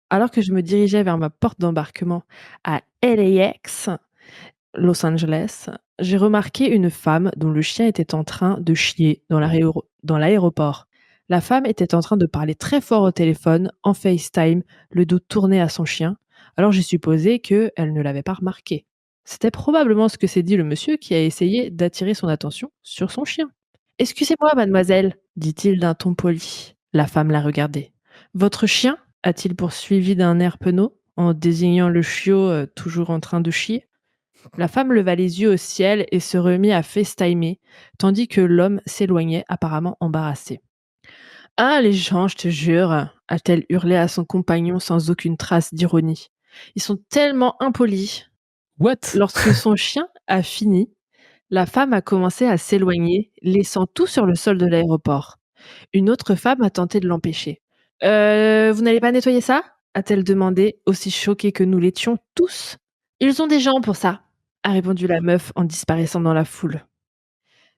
[SPEAKER 2] alors que je me dirigeais vers ma porte d'embarquement à LAX, Los Angeles, j'ai remarqué une femme dont le chien était en train de chier dans l'aéroport. La femme était en train de parler très fort au téléphone, en FaceTime, le dos tourné à son chien. Alors j'ai supposé qu'elle ne l'avait pas remarqué. C'était probablement ce que s'est dit le monsieur qui a essayé d'attirer son attention sur son chien. «Excusez-moi, mademoiselle», dit-il d'un ton poli. La femme l'a regardé. «Votre chien?» a-t-il poursuivi d'un air penaud, en désignant le chiot toujours en train de chier. La femme leva les yeux au ciel et se remit à FaceTimer, tandis que l'homme s'éloignait apparemment embarrassé. Ah, les gens, je te jure, a-t-elle hurlé à son compagnon sans aucune trace d'ironie. Ils sont tellement impolis.
[SPEAKER 1] What?
[SPEAKER 2] Lorsque son chien a fini, la femme a commencé à s'éloigner, laissant tout sur le sol de l'aéroport. Une autre femme a tenté de l'empêcher. Vous n'allez pas nettoyer ça a-t-elle demandé, aussi choquée que nous l'étions tous. Ils ont des gens pour ça, a répondu la meuf en disparaissant dans la foule.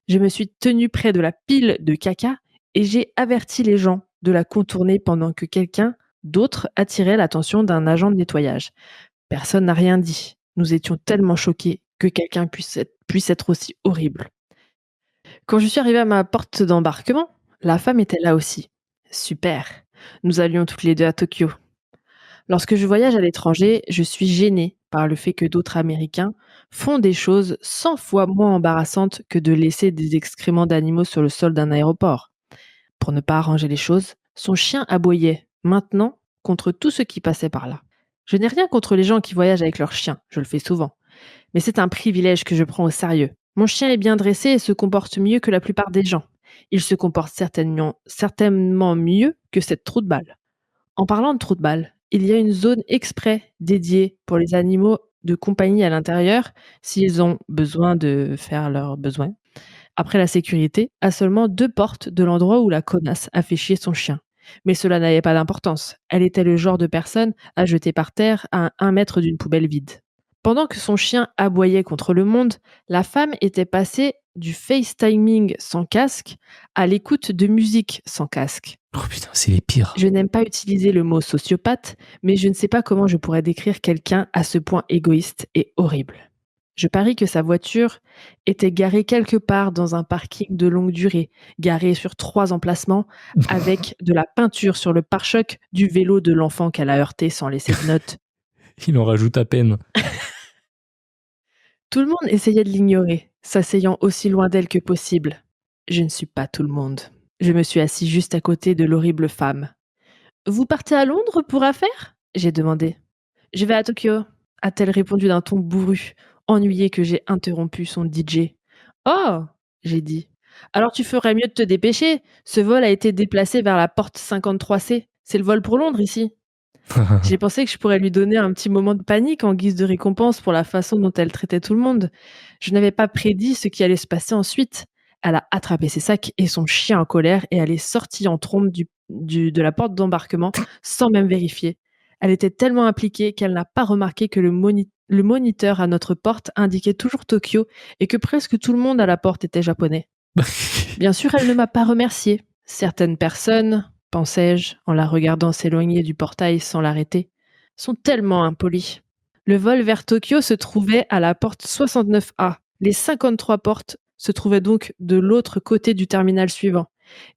[SPEAKER 2] Je me suis tenue près de la pile de caca et j'ai averti les gens de la contourner pendant que quelqu'un d'autre attirait l'attention d'un agent de nettoyage. Personne n'a rien dit. Nous étions tellement choqués que quelqu'un puisse être aussi horrible. Quand je suis arrivée à ma porte d'embarquement, la femme était là aussi. Super. Nous allions toutes les deux à Tokyo. Lorsque je voyage à l'étranger, je suis gênée par le fait que d'autres Américains font des choses 100 fois moins embarrassantes que de laisser des excréments d'animaux sur le sol d'un aéroport. Pour ne pas arranger les choses, son chien aboyait, maintenant, contre tout ce qui passait par là. Je n'ai rien contre les gens qui voyagent avec leur chien, je le fais souvent. Mais c'est un privilège que je prends au sérieux. Mon chien est bien dressé et se comporte mieux que la plupart des gens. Il se comporte certainement mieux que cette trou de balle. En parlant de trou de balle, il y a une zone exprès dédiée pour les animaux de compagnie à l'intérieur s'ils ont besoin de faire leurs besoins. Après la sécurité, à seulement 2 portes de l'endroit où la connasse a fait chier son chien. Mais cela n'avait pas d'importance. Elle était le genre de personne à jeter par terre à 1 mètre d'une poubelle vide. Pendant que son chien aboyait contre le monde, la femme était passée du FaceTiming sans casque à l'écoute de musique sans casque.
[SPEAKER 1] Oh putain, c'est les pires.
[SPEAKER 2] Je n'aime pas utiliser le mot sociopathe, mais je ne sais pas comment je pourrais décrire quelqu'un à ce point égoïste et horrible. Je parie que sa voiture était garée quelque part dans un parking de longue durée, garée sur 3 emplacements, avec de la peinture sur le pare-choc du vélo de l'enfant qu'elle a heurté sans laisser de notes.
[SPEAKER 1] Il en rajoute à peine.
[SPEAKER 2] Tout le monde essayait de l'ignorer, s'asseyant aussi loin d'elle que possible. Je ne suis pas tout le monde. Je me suis assis juste à côté de l'horrible femme. Vous partez à Londres pour affaires j'ai demandé. Je vais à Tokyo, a-t-elle répondu d'un ton bourru, ennuyée que j'ai interrompu son DJ. Oh j'ai dit. Alors tu ferais mieux de te dépêcher. Ce vol a été déplacé vers la porte 53C. C'est le vol pour Londres ici. J'ai pensé que je pourrais lui donner un petit moment de panique en guise de récompense pour la façon dont elle traitait tout le monde. Je n'avais pas prédit ce qui allait se passer ensuite. Elle a attrapé ses sacs et son chien en colère et elle est sortie en trombe de la porte d'embarquement sans même vérifier. Elle était tellement impliquée qu'elle n'a pas remarqué que le moniteur à notre porte indiquait toujours Tokyo et que presque tout le monde à la porte était japonais. Bien sûr, elle ne m'a pas remercié. Certaines personnes, pensais-je, en la regardant s'éloigner du portail sans l'arrêter, sont tellement impolies. Le vol vers Tokyo se trouvait à la porte 69A. Les 53 portes se trouvaient donc de l'autre côté du terminal suivant.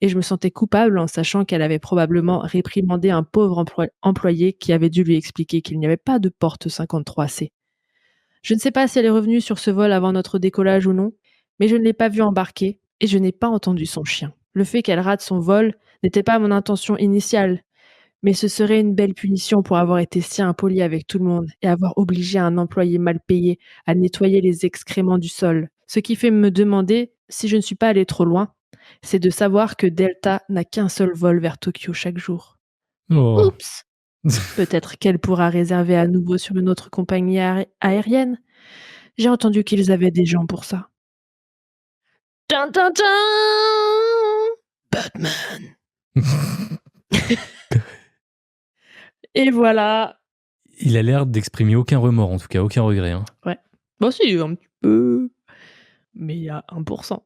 [SPEAKER 2] Et je me sentais coupable en sachant qu'elle avait probablement réprimandé un pauvre employé qui avait dû lui expliquer qu'il n'y avait pas de porte 53C. Je ne sais pas si elle est revenue sur ce vol avant notre décollage ou non, mais je ne l'ai pas vue embarquer et je n'ai pas entendu son chien. Le fait qu'elle rate son vol n'était pas mon intention initiale, mais ce serait une belle punition pour avoir été si impolie avec tout le monde et avoir obligé un employé mal payé à nettoyer les excréments du sol. Ce qui fait me demander si je ne suis pas allée trop loin, c'est de savoir que Delta n'a qu'un seul vol vers Tokyo chaque jour.
[SPEAKER 1] Oh.
[SPEAKER 2] Oups! Peut-être qu'elle pourra réserver à nouveau sur une autre compagnie aérienne. J'ai entendu qu'ils avaient des gens pour ça. Tin, tin, tin Batman. Et voilà.
[SPEAKER 1] Il a l'air d'exprimer aucun remords, en tout cas, aucun regret. Hein.
[SPEAKER 2] Ouais. Moi aussi, un petit peu. Mais il y a 1%.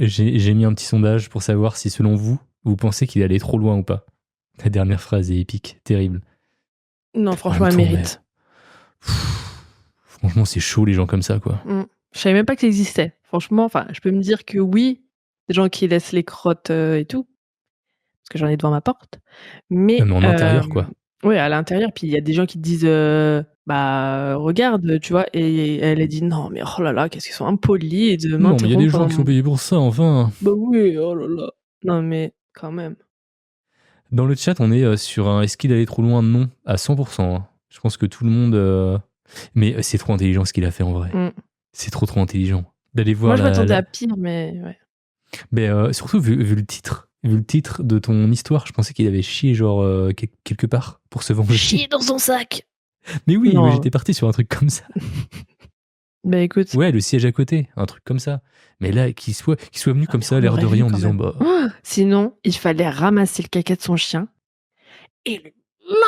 [SPEAKER 1] J'ai mis un petit sondage pour savoir si, selon vous, vous pensez qu'il allait trop loin ou pas. La dernière phrase est épique, terrible.
[SPEAKER 2] Non, franchement, elle mérite.
[SPEAKER 1] Franchement, c'est chaud, les gens comme ça, quoi.
[SPEAKER 2] Je savais même pas que ça existait. Franchement, je peux me dire que oui, des gens qui laissent les crottes et tout, parce que j'en ai devant ma porte. Mais
[SPEAKER 1] en intérieur, quoi.
[SPEAKER 2] Oui, à l'intérieur. Puis il y a des gens qui te disent, regarde, tu vois. Et elle a dit, non, mais oh là là, qu'est-ce qu'ils sont impolis de
[SPEAKER 1] non, mais il y a des gens qui sont payés pour ça, enfin.
[SPEAKER 2] Bah oui, oh là là. Non, mais quand même.
[SPEAKER 1] Dans le chat, on est sur un est-ce qu'il allait trop loin? Non, à 100%. Hein. Je pense que tout le monde... Mais c'est trop intelligent ce qu'il a fait en vrai. C'est trop intelligent. D'aller voir.
[SPEAKER 2] Moi, je m'attendais à pire, mais ouais.
[SPEAKER 1] Mais surtout, vu le titre, Vu le titre de ton histoire, je pensais qu'il avait chié genre quelque part pour se venger.
[SPEAKER 2] Chier dans son sac.
[SPEAKER 1] Mais oui,
[SPEAKER 2] Non.
[SPEAKER 1] j'étais parti sur un truc comme ça.
[SPEAKER 2] Bah écoute.
[SPEAKER 1] Ouais, le siège à côté, un truc comme ça. Mais là, qu'il soit venu comme
[SPEAKER 2] mais
[SPEAKER 1] ça,
[SPEAKER 2] on
[SPEAKER 1] l'air de
[SPEAKER 2] aurait
[SPEAKER 1] rien,
[SPEAKER 2] vu
[SPEAKER 1] en
[SPEAKER 2] quand
[SPEAKER 1] disant
[SPEAKER 2] même.
[SPEAKER 1] bah.
[SPEAKER 2] Sinon, il fallait ramasser le caca de son chien et le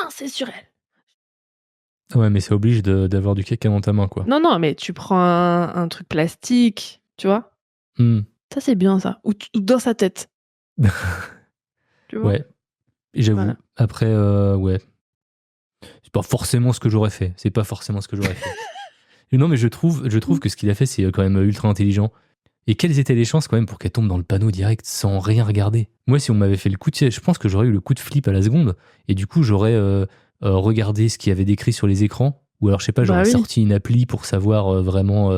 [SPEAKER 2] lancer sur elle.
[SPEAKER 1] Ouais, mais ça oblige d'avoir du caca dans ta main, quoi.
[SPEAKER 2] Non, mais tu prends un truc plastique, tu vois. Ça, c'est bien, ça. Ou dans sa tête. Tu vois.
[SPEAKER 1] Ouais. Et j'avoue,
[SPEAKER 2] Voilà.
[SPEAKER 1] après, ouais. C'est pas forcément ce que j'aurais fait. Et non, mais je trouve que ce qu'il a fait, c'est quand même ultra intelligent. Et quelles étaient les chances quand même pour qu'elle tombe dans le panneau direct sans rien regarder? Moi, si on m'avait fait le coup de... Je pense que j'aurais eu le coup de flip à la seconde. Et du coup, j'aurais regardé ce qu'il y avait décrit sur les écrans. Ou alors, je sais pas, j'aurais sorti une appli pour savoir vraiment...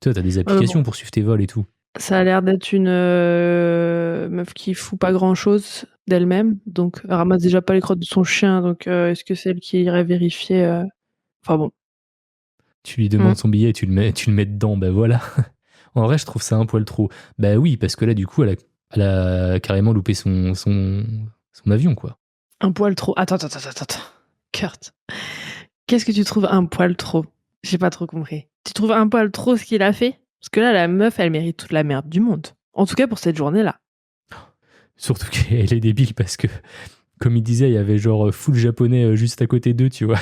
[SPEAKER 1] Tu vois, t'as des applications pour suivre tes vols et tout.
[SPEAKER 2] Ça a l'air d'être une meuf qui fout pas grand-chose d'elle-même. Donc, elle ramasse déjà pas les crottes de son chien. Donc, est-ce que c'est elle qui irait vérifier Enfin bon.
[SPEAKER 1] Tu lui demandes son billet et tu le mets dedans. Ben voilà. En vrai, je trouve ça un poil trop. Bah oui, parce que là, du coup, elle a carrément loupé son avion, quoi.
[SPEAKER 2] Un poil trop. Attends. Kurt, qu'est-ce que tu trouves un poil trop? J'ai pas trop compris. Tu trouves un poil trop ce qu'il a fait? Parce que là, la meuf, elle mérite toute la merde du monde. En tout cas, pour cette journée-là.
[SPEAKER 1] Surtout qu'elle est débile parce que, comme il disait, il y avait genre full japonais juste à côté d'eux, tu vois.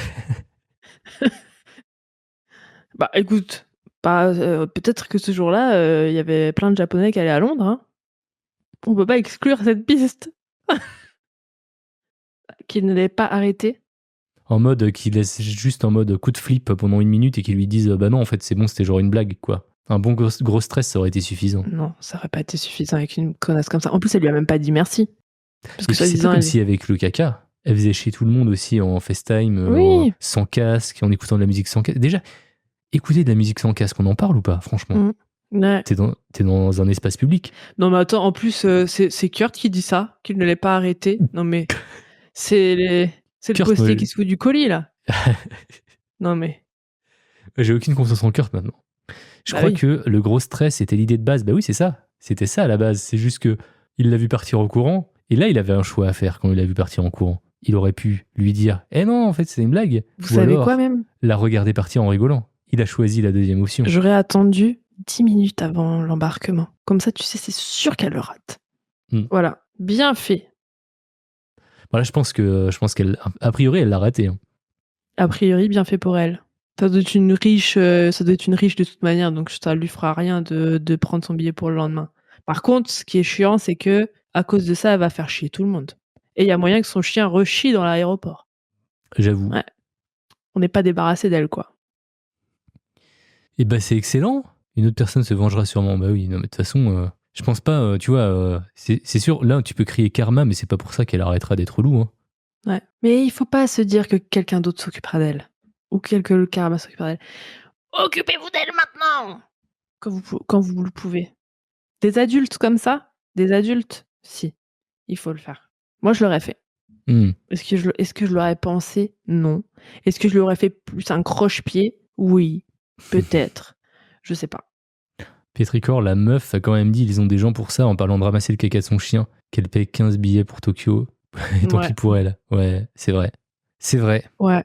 [SPEAKER 2] Bah écoute, peut-être que ce jour-là, il y avait plein de japonais qui allaient à Londres. Hein. On peut pas exclure cette piste. Qu'il ne l'ait pas arrêté.
[SPEAKER 1] En mode, qu'il laisse juste en mode coup de flip pendant 1 minute et qu'ils lui disent bah non, en fait, c'est bon, c'était genre une blague, quoi. Un bon gros stress, ça aurait été suffisant.
[SPEAKER 2] Non, ça aurait pas été suffisant avec une connasse comme ça. En plus, elle lui a même pas dit merci.
[SPEAKER 1] Parce que c'est pas comme si avec le caca, elle faisait chier tout le monde aussi en FaceTime, sans casque, en écoutant de la musique sans casque. Déjà, écouter de la musique sans casque, on en parle ou pas, franchement?
[SPEAKER 2] Ouais.
[SPEAKER 1] T'es dans un espace public.
[SPEAKER 2] Non, mais attends, en plus, c'est Kurt qui dit ça, qu'il ne l'ait pas arrêté. Non, mais c'est le postier qui se fout du colis, là. Non, mais.
[SPEAKER 1] J'ai aucune confiance en Kurt maintenant. Je crois que le gros stress, c'était l'idée de base. Bah oui, c'est ça. C'était ça à la base. C'est juste que il l'a vu partir en courant. Et là, il avait un choix à faire quand il l'a vu partir en courant. Il aurait pu lui dire « Eh non, en fait, c'est une blague !»
[SPEAKER 2] Vous savez quoi, même?
[SPEAKER 1] La regarder partir en rigolant. Il a choisi la deuxième option.
[SPEAKER 2] J'aurais attendu 10 minutes avant l'embarquement. Comme ça, tu sais, c'est sûr qu'elle le rate. Voilà. Bien fait.
[SPEAKER 1] Voilà, je pense qu'elle, a priori, elle l'a raté. Hein.
[SPEAKER 2] A priori, bien fait pour elle. Ça doit être une riche de toute manière, donc ça lui fera rien de prendre son billet pour le lendemain. Par contre, ce qui est chiant, c'est que à cause de ça, elle va faire chier tout le monde. Et il y a moyen que son chien rechie dans l'aéroport.
[SPEAKER 1] J'avoue.
[SPEAKER 2] Ouais. On n'est pas débarrassé d'elle, quoi.
[SPEAKER 1] Et bah c'est excellent. Une autre personne se vengera sûrement. Bah oui, non mais de toute façon, je pense pas, tu vois, c'est sûr, là tu peux crier karma, mais c'est pas pour ça qu'elle arrêtera d'être loup. Hein.
[SPEAKER 2] Ouais. Mais il faut pas se dire que quelqu'un d'autre s'occupera d'elle. Ou que le karma s'occupera d'elle. Occupez-vous d'elle maintenant quand vous le pouvez. Des adultes comme ça? Des adultes? Si. Il faut le faire. Moi, je l'aurais fait. Est-ce que je l'aurais pensé? Non. Est-ce que je lui aurais fait plus un croche-pied? Oui. Peut-être. Je sais pas.
[SPEAKER 1] Petricor, la meuf, a quand même dit ils ont des gens pour ça en parlant de ramasser le caca de son chien, qu'elle paye 15 billets pour Tokyo. Et tant pis pour elle. Ouais, c'est vrai. C'est vrai.
[SPEAKER 2] Ouais.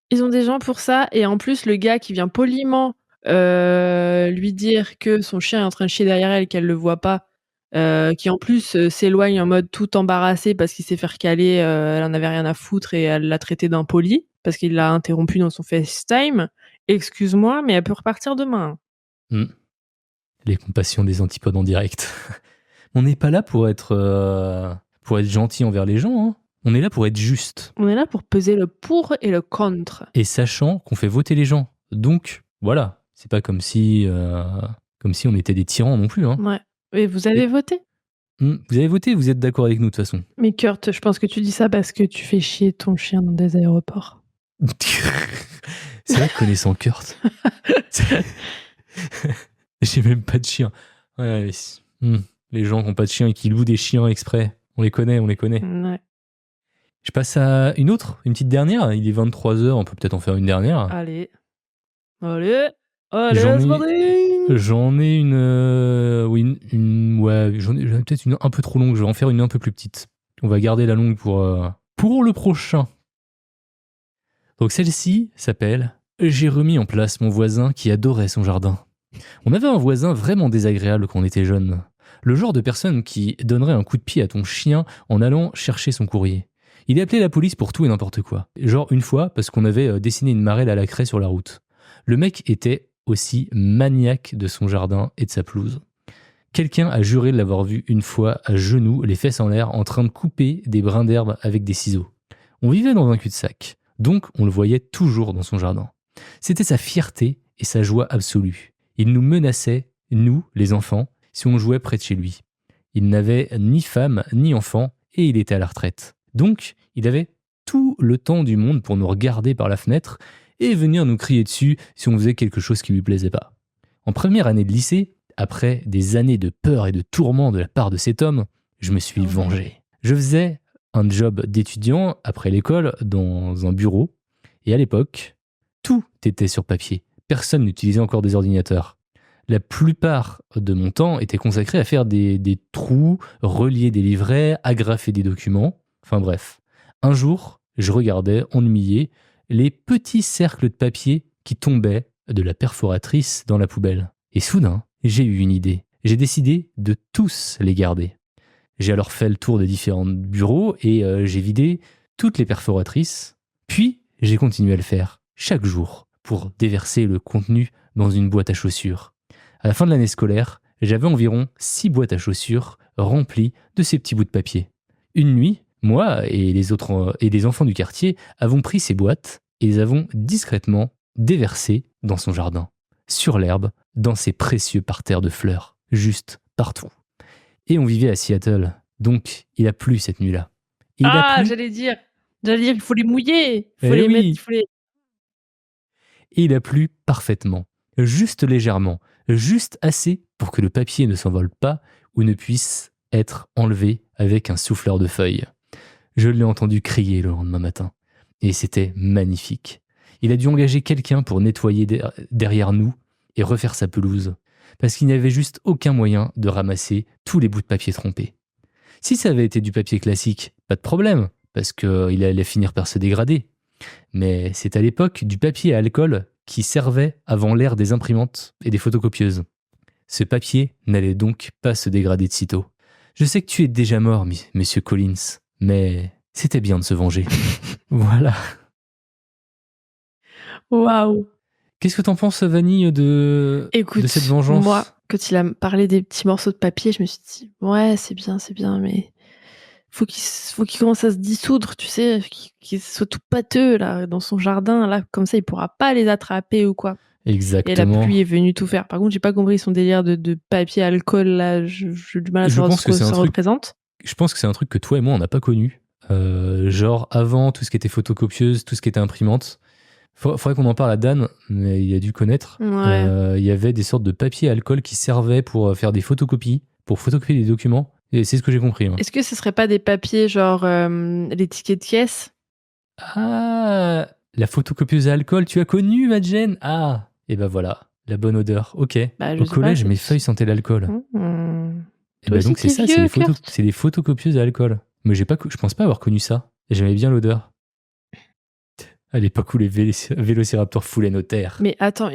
[SPEAKER 2] Ils ont des gens pour ça. Et en plus, le gars qui vient poliment lui dire que son chien est en train de chier derrière elle, qu'elle le voit pas, qui en plus s'éloigne en mode tout embarrassé parce qu'il s'est fait recaler, elle en avait rien à foutre et elle l'a traité d'impoli parce qu'il l'a interrompu dans son FaceTime. Excuse-moi, mais elle peut repartir demain.
[SPEAKER 1] Les compassions des antipodes en direct. On n'est pas là pour être gentil envers les gens. Hein. On est là pour être juste.
[SPEAKER 2] On est là pour peser le pour et le contre.
[SPEAKER 1] Et sachant qu'on fait voter les gens. Donc, voilà. C'est pas comme si on était des tyrans non plus. Hein.
[SPEAKER 2] Ouais. Et vous avez voté?
[SPEAKER 1] Vous avez voté, vous êtes d'accord avec nous de toute façon.
[SPEAKER 2] Mais Kurt, je pense que tu dis ça parce que tu fais chier ton chien dans des aéroports.
[SPEAKER 1] C'est vrai que connaissant Kurt. J'ai même pas de chien. Ouais, les gens qui n'ont pas de chien et qui louent des chiens exprès. On les connaît.
[SPEAKER 2] Ouais.
[SPEAKER 1] Je passe à une petite dernière. Il est 23h, on peut peut-être en faire une dernière.
[SPEAKER 2] Allez, c'est parti.
[SPEAKER 1] J'en ai une... oui, ouais, j'en ai peut-être une un peu trop longue. Je vais en faire une un peu plus petite. On va garder la longue pour le prochain. Donc celle-ci s'appelle « J'ai remis en place mon voisin qui adorait son jardin ». On avait un voisin vraiment désagréable quand on était jeune. Le genre de personne qui donnerait un coup de pied à ton chien en allant chercher son courrier. Il appelait la police pour tout et n'importe quoi. Genre une fois parce qu'on avait dessiné une marelle à la craie sur la route. Le mec était aussi maniaque de son jardin et de sa pelouse. Quelqu'un a juré de l'avoir vu une fois à genoux, les fesses en l'air, en train de couper des brins d'herbe avec des ciseaux. On vivait dans un cul-de-sac, donc on le voyait toujours dans son jardin. C'était sa fierté et sa joie absolue. Il nous menaçait, nous, les enfants, si on jouait près de chez lui. Il n'avait ni femme ni enfant et il était à la retraite. Donc, il avait tout le temps du monde pour nous regarder par la fenêtre et venir nous crier dessus si on faisait quelque chose qui lui plaisait pas. En première année de lycée, après des années de peur et de tourments de la part de cet homme, je me suis vengé. Je faisais un job d'étudiant après l'école dans un bureau et à l'époque, tout était sur papier. Personne n'utilisait encore des ordinateurs. La plupart de mon temps était consacré à faire des trous, relier des livrets, agrafer des documents. Enfin bref. Un jour, je regardais, ennuyé, les petits cercles de papier qui tombaient de la perforatrice dans la poubelle. Et soudain, j'ai eu une idée. J'ai décidé de tous les garder. J'ai alors fait le tour des différents bureaux et j'ai vidé toutes les perforatrices. Puis, j'ai continué à le faire chaque jour pour déverser le contenu dans une boîte à chaussures. À la fin de l'année scolaire, j'avais environ 6 boîtes à chaussures remplies de ces petits bouts de papier. Une nuit, moi et les enfants du quartier avons pris ces boîtes et les avons discrètement déversées dans son jardin, sur l'herbe, dans ses précieux parterres de fleurs, juste partout. Et on vivait à Seattle, donc il a plu cette nuit-là.
[SPEAKER 2] J'allais dire, il faut les mouiller, il faut les mettre,
[SPEAKER 1] Et il a plu parfaitement, juste légèrement, juste assez pour que le papier ne s'envole pas ou ne puisse être enlevé avec un souffleur de feuilles. Je l'ai entendu crier le lendemain matin, et c'était magnifique. Il a dû engager quelqu'un pour nettoyer derrière nous et refaire sa pelouse, parce qu'il n'y avait juste aucun moyen de ramasser tous les bouts de papier trompés. Si ça avait été du papier classique, pas de problème, parce qu'il allait finir par se dégrader. Mais c'est à l'époque du papier à alcool qui servait avant l'ère des imprimantes et des photocopieuses. Ce papier n'allait donc pas se dégrader de sitôt. Je sais que tu es déjà mort, monsieur Collins, mais c'était bien de se venger. Voilà.
[SPEAKER 2] Waouh.
[SPEAKER 1] Qu'est-ce que t'en penses, Vanille, de cette vengeance ?
[SPEAKER 2] Moi, quand il a parlé des petits morceaux de papier, je me suis dit, ouais, c'est bien, mais faut qu'il commence à se dissoudre, tu sais, qu'il soit tout pâteux là, dans son jardin, là, comme ça il pourra pas les attraper ou quoi.
[SPEAKER 1] Exactement.
[SPEAKER 2] Et la pluie est venue tout faire. Par contre, j'ai pas compris son délire de papier alcool là, j'ai du mal à savoir ce que ça représente.
[SPEAKER 1] Je pense que c'est un truc que toi et moi on n'a pas connu. Genre avant tout ce qui était photocopieuse, tout ce qui était imprimante. Faudrait qu'on en parle à Dan, mais il a dû connaître.
[SPEAKER 2] Ouais.
[SPEAKER 1] Il y avait des sortes de papier alcool qui servaient pour faire des photocopies, pour photocopier des documents. Et c'est ce que j'ai compris.
[SPEAKER 2] Est-ce que ce serait pas des papiers genre les tickets de caisse ?
[SPEAKER 1] Ah, la photocopieuse à alcool, tu as connu, Madjen ? Ah, et ben voilà, la bonne odeur. Ok. Au collège, mes feuilles sentaient l'alcool. Et ben donc c'est ça, c'est des photocopieuses à alcool. Mais je pense pas avoir connu ça. Et j'aimais bien l'odeur. À l'époque où les vélociraptors foulaient nos terres.
[SPEAKER 2] Mais attends,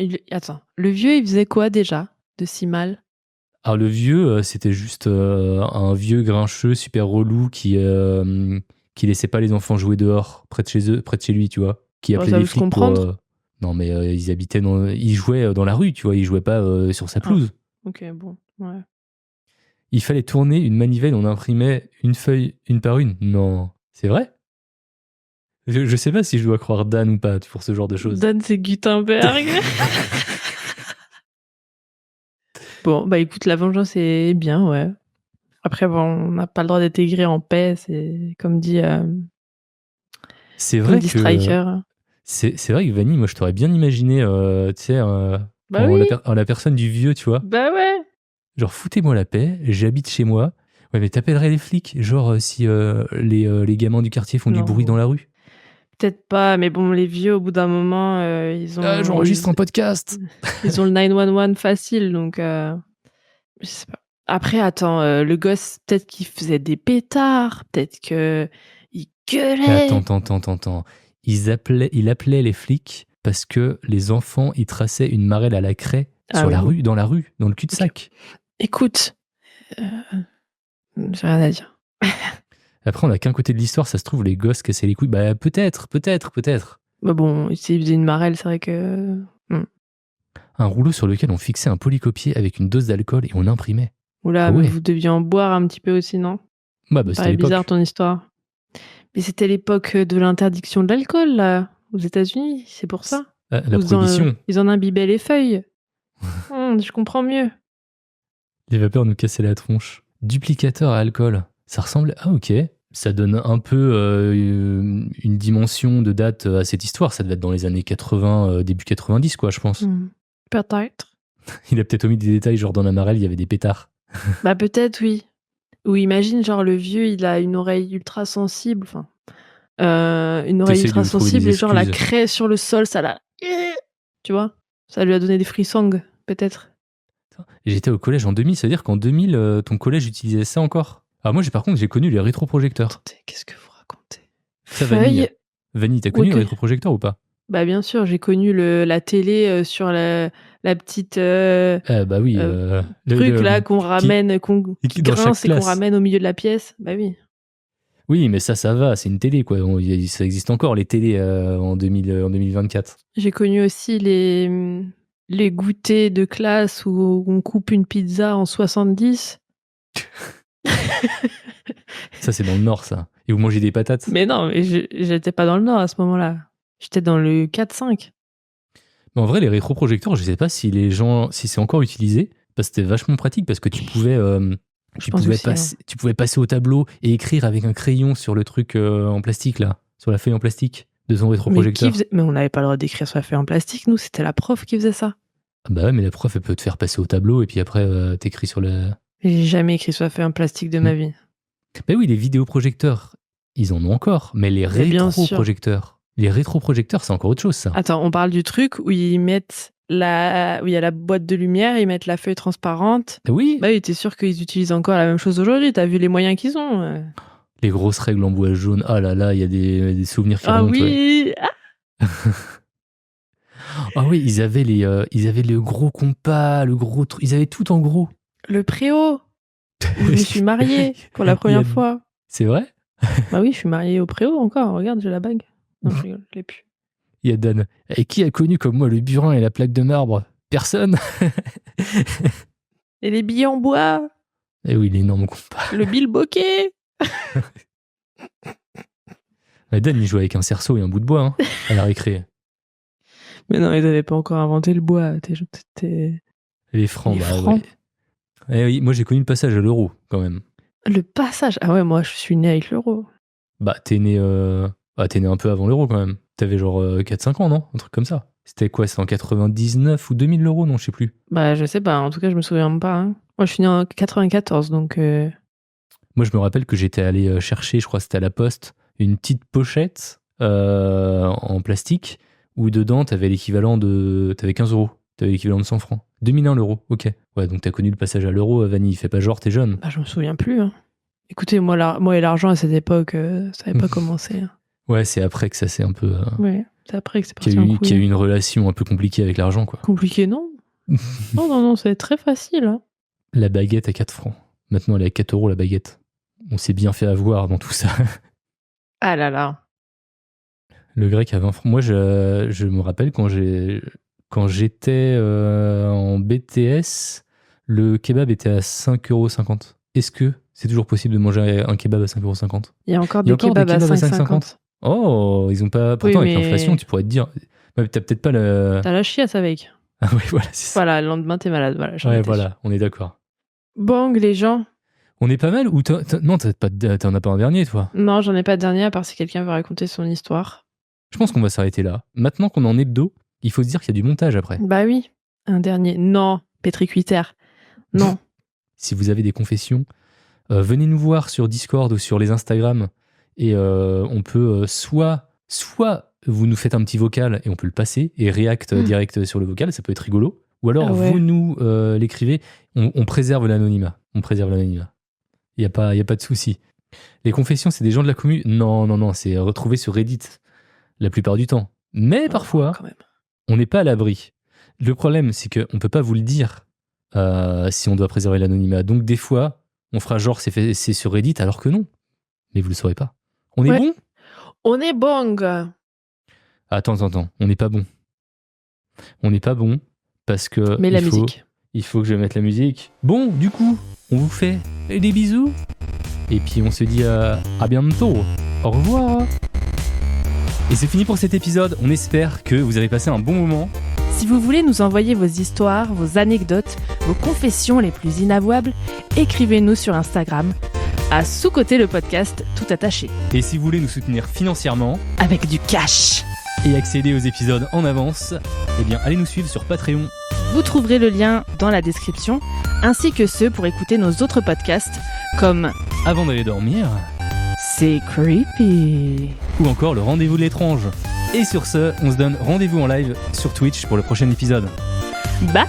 [SPEAKER 2] le vieux, il faisait quoi déjà de si mal ?
[SPEAKER 1] Alors le vieux, c'était juste un vieux grincheux super relou qui laissait pas les enfants jouer dehors, près de chez lui, tu vois. Qui appelait les flics pour... Non mais ils jouaient dans la rue, tu vois, ils jouaient pas sur sa pelouse.
[SPEAKER 2] Ok, bon, ouais.
[SPEAKER 1] Il fallait tourner une manivelle, on imprimait une feuille une par une. Non, c'est vrai ? Je sais pas si je dois croire Dan ou pas pour ce genre de choses.
[SPEAKER 2] Dan, c'est Gutenberg. Bon, bah écoute, la vengeance est bien, ouais. Après, bon, on n'a pas le droit d'intégrer en paix, c'est comme dit.
[SPEAKER 1] C'est vrai que
[SPEAKER 2] Striker.
[SPEAKER 1] C'est vrai que Vanille, moi je t'aurais bien imaginé, tu sais, en la personne du vieux, tu vois.
[SPEAKER 2] Bah ouais.
[SPEAKER 1] Genre foutez-moi la paix, j'habite chez moi. Ouais, mais t'appellerais les flics, genre si les gamins du quartier font du bruit dans la rue.
[SPEAKER 2] peut-être pas, mais bon, les vieux, au bout d'un moment, ils ont
[SPEAKER 1] J'enregistre un podcast.
[SPEAKER 2] ils ont le 911 facile, donc je sais pas. Après, attends, le gosse, peut-être qu'il faisait des pétards, peut-être qu'il gueulait.
[SPEAKER 1] Attends. Il appelait les flics parce que les enfants, ils traçaient une marelle à la craie sur la rue, dans le cul-de-sac.
[SPEAKER 2] Écoute, j'ai rien à dire.
[SPEAKER 1] Après, on n'a qu'un côté de l'histoire, ça se trouve, les gosses cassaient les couilles. Bah, peut-être.
[SPEAKER 2] Bah bon, s'il faisait une marelle, c'est vrai que...
[SPEAKER 1] Un rouleau sur lequel on fixait un polycopier avec une dose d'alcool et on imprimait.
[SPEAKER 2] Oula,
[SPEAKER 1] Ah ouais.
[SPEAKER 2] mais vous deviez en boire un petit peu aussi, non?
[SPEAKER 1] Bah,
[SPEAKER 2] Ça
[SPEAKER 1] c'était
[SPEAKER 2] paraît
[SPEAKER 1] l'époque.
[SPEAKER 2] bizarre ton histoire. Mais c'était l'époque de l'interdiction de l'alcool, là, aux États-Unis, c'est pour ça.
[SPEAKER 1] La prohibition.
[SPEAKER 2] Ils en imbibaient les feuilles. Je comprends mieux.
[SPEAKER 1] Les vapeurs nous cassaient la tronche. Duplicateur à alcool. Ça ressemble... Ah ok. Ça donne un peu une dimension de date à cette histoire. Ça devait être dans les années 80, début 90, quoi, je pense.
[SPEAKER 2] Peut-être.
[SPEAKER 1] Il a peut-être omis des détails, genre dans la marelle, il y avait des pétards.
[SPEAKER 2] Bah peut-être, oui. Ou imagine, genre, le vieux, il a une oreille ultra sensible. Enfin, une oreille ultra sensible et genre la craie sur le sol, ça l'a... Tu vois? Ça lui a donné des frissons, peut-être.
[SPEAKER 1] Et j'étais au collège en 2000, ça veut dire qu'en 2000, ton collège utilisait ça encore? Alors moi, par contre, j'ai connu les rétroprojecteurs.
[SPEAKER 2] Attendez, qu'est-ce que vous racontez?
[SPEAKER 1] Ça, Vanille, t'as connu les rétroprojecteurs ou pas?
[SPEAKER 2] Bah bien sûr, j'ai connu la télé sur la petite
[SPEAKER 1] bah oui,
[SPEAKER 2] truc là qu'on ramène, qu'on grince et qu'on ramène au milieu de la pièce. Bah oui.
[SPEAKER 1] Oui, mais ça va, c'est une télé, quoi. Ça existe encore, les télés en 2024.
[SPEAKER 2] J'ai connu aussi les goûters de classe où on coupe une pizza en 70.
[SPEAKER 1] Ça, c'est dans le Nord, ça. Et vous mangez des patates.
[SPEAKER 2] Mais non, mais j'étais pas dans le Nord à ce moment-là. J'étais dans le 4-5.
[SPEAKER 1] Mais en vrai, les rétroprojecteurs, je sais pas si c'est encore utilisé, parce que c'était vachement pratique, parce que tu pouvais... Tu pouvais passer au tableau et écrire avec un crayon sur le truc en plastique, là, sur la feuille en plastique de son rétroprojecteur.
[SPEAKER 2] Mais on n'avait pas le droit d'écrire sur la feuille en plastique, nous, c'était la prof qui faisait ça.
[SPEAKER 1] Ah bah ouais, mais la prof, elle peut te faire passer au tableau et puis après, t'écris sur le...
[SPEAKER 2] J'ai jamais écrit sur la feuille en plastique de ma vie.
[SPEAKER 1] Bah oui, les vidéoprojecteurs, ils en ont encore, mais les rétroprojecteurs, c'est encore autre chose, ça.
[SPEAKER 2] Attends, on parle du truc où ils mettent où il y a la boîte de lumière, ils mettent la feuille transparente.
[SPEAKER 1] Oui.
[SPEAKER 2] Bah oui, t'es sûr qu'ils utilisent encore la même chose aujourd'hui, t'as vu les moyens qu'ils ont.
[SPEAKER 1] Les grosses règles en bois jaune, ah là là, il y a des souvenirs qui remontent.
[SPEAKER 2] Oui.
[SPEAKER 1] Ah oui, ils avaient le gros compas, le gros truc, ils avaient tout en gros.
[SPEAKER 2] Le préau. Je me suis mariée pour la première fois.
[SPEAKER 1] C'est vrai?
[SPEAKER 2] Bah oui, je suis mariée au préau encore, regarde, j'ai la bague. Non, je rigole, je l'ai plus.
[SPEAKER 1] Il y a Dan. Et qui a connu comme moi le burin et la plaque de marbre? Personne.
[SPEAKER 2] Et les billets en bois.
[SPEAKER 1] Eh oui, l'énorme compas.
[SPEAKER 2] Le bilboquet.
[SPEAKER 1] Dan, il jouait avec un cerceau et un bout de bois à la récré.
[SPEAKER 2] Mais non, ils n'avaient pas encore inventé le bois.
[SPEAKER 1] Les francs, ouais. Eh oui, moi j'ai connu le passage à l'euro quand même.
[SPEAKER 2] Le passage? Ah ouais, moi je suis né avec l'euro.
[SPEAKER 1] Bah t'es né un peu avant l'euro quand même. T'avais genre 4-5 ans, non? Un truc comme ça. C'était quoi? C'était en 99 ou 2000 l'euro? Non, je sais plus.
[SPEAKER 2] Bah je sais pas, en tout cas je me souviens pas. Moi je suis né en 94, donc...
[SPEAKER 1] Moi je me rappelle que j'étais allé chercher, je crois que c'était à la poste, une petite pochette en plastique où dedans t'avais l'équivalent de... T'avais 15 euros. T'avais l'équivalent de 100 francs. 2001 l'euro, ok. Ouais, donc t'as connu le passage à l'euro, Vanille. Fais pas genre, t'es jeune.
[SPEAKER 2] Bah je me souviens plus. Écoutez, moi et l'argent à cette époque, ça n'avait pas commencé.
[SPEAKER 1] Ouais, c'est après que ça s'est un peu...
[SPEAKER 2] Ouais, c'est après que c'est parti
[SPEAKER 1] en couille. Qu'il y a eu une relation un peu compliquée avec l'argent, quoi.
[SPEAKER 2] Compliqué, non? Non, c'est très facile.
[SPEAKER 1] La baguette à 4 francs. Maintenant, elle est à 4 euros, la baguette. On s'est bien fait avoir dans tout ça.
[SPEAKER 2] Ah là là.
[SPEAKER 1] Le grec à 20 francs. Moi, je me rappelle quand j'étais en BTS, le kebab était à 5,50 €. Est-ce que c'est toujours possible de manger un kebab à 5,50 €?
[SPEAKER 2] Il y a encore des kebabs à 5,50 €.
[SPEAKER 1] Oh, ils ont pas... Pourtant, avec l'inflation, tu pourrais te dire... Ouais, t'as peut-être pas le...
[SPEAKER 2] T'as la chiasse avec.
[SPEAKER 1] Ah oui, voilà, c'est ça.
[SPEAKER 2] Voilà, le lendemain, t'es malade. Voilà,
[SPEAKER 1] ouais, voilà, on est d'accord.
[SPEAKER 2] Bang, les gens.
[SPEAKER 1] On est pas mal ou non, t'en as pas un dernier, toi?
[SPEAKER 2] Non, j'en ai pas de dernier, à part si quelqu'un veut raconter son histoire.
[SPEAKER 1] Je pense qu'on va s'arrêter là. Maintenant qu'on est en hebdo, il faut se dire qu'il y a du montage après.
[SPEAKER 2] Bah oui, un dernier. Non, Pétricuitaire. Non.
[SPEAKER 1] Si vous avez des confessions, venez nous voir sur Discord ou sur les Instagram et on peut soit soit vous nous faites un petit vocal et on peut le passer et react direct sur le vocal, ça peut être rigolo. Ou alors vous nous l'écrivez, on préserve l'anonymat. On préserve l'anonymat. Il n'y a pas de souci. Les confessions, c'est des gens de la commu. Non, c'est retrouvé sur Reddit la plupart du temps. Mais parfois, on n'est pas à l'abri. Le problème, c'est qu'on ne peut pas vous le dire si on doit préserver l'anonymat. Donc des fois, on fera genre c'est sur Reddit alors que non. Mais vous ne le saurez pas. On est bon ?
[SPEAKER 2] On est bon, gars.
[SPEAKER 1] Attends, on n'est pas bon. On n'est pas bon parce que il faut que je mette la musique. Bon, du coup, on vous fait des bisous. Et puis on se dit à bientôt. Au revoir. Et c'est fini pour cet épisode. On espère que vous avez passé un bon moment.
[SPEAKER 2] Si vous voulez nous envoyer vos histoires, vos anecdotes, vos confessions les plus inavouables, écrivez-nous sur Instagram à Sous-Côté le podcast, tout attaché.
[SPEAKER 1] Et si vous voulez nous soutenir financièrement,
[SPEAKER 2] avec du cash,
[SPEAKER 1] et accéder aux épisodes en avance, eh bien allez nous suivre sur Patreon.
[SPEAKER 2] Vous trouverez le lien dans la description, ainsi que ceux pour écouter nos autres podcasts, comme
[SPEAKER 1] Avant d'aller dormir,
[SPEAKER 2] C'est creepy,
[SPEAKER 1] ou encore Le Rendez-vous de l'étrange. Et sur ce, on se donne rendez-vous en live sur Twitch pour le prochain épisode.
[SPEAKER 2] Bye.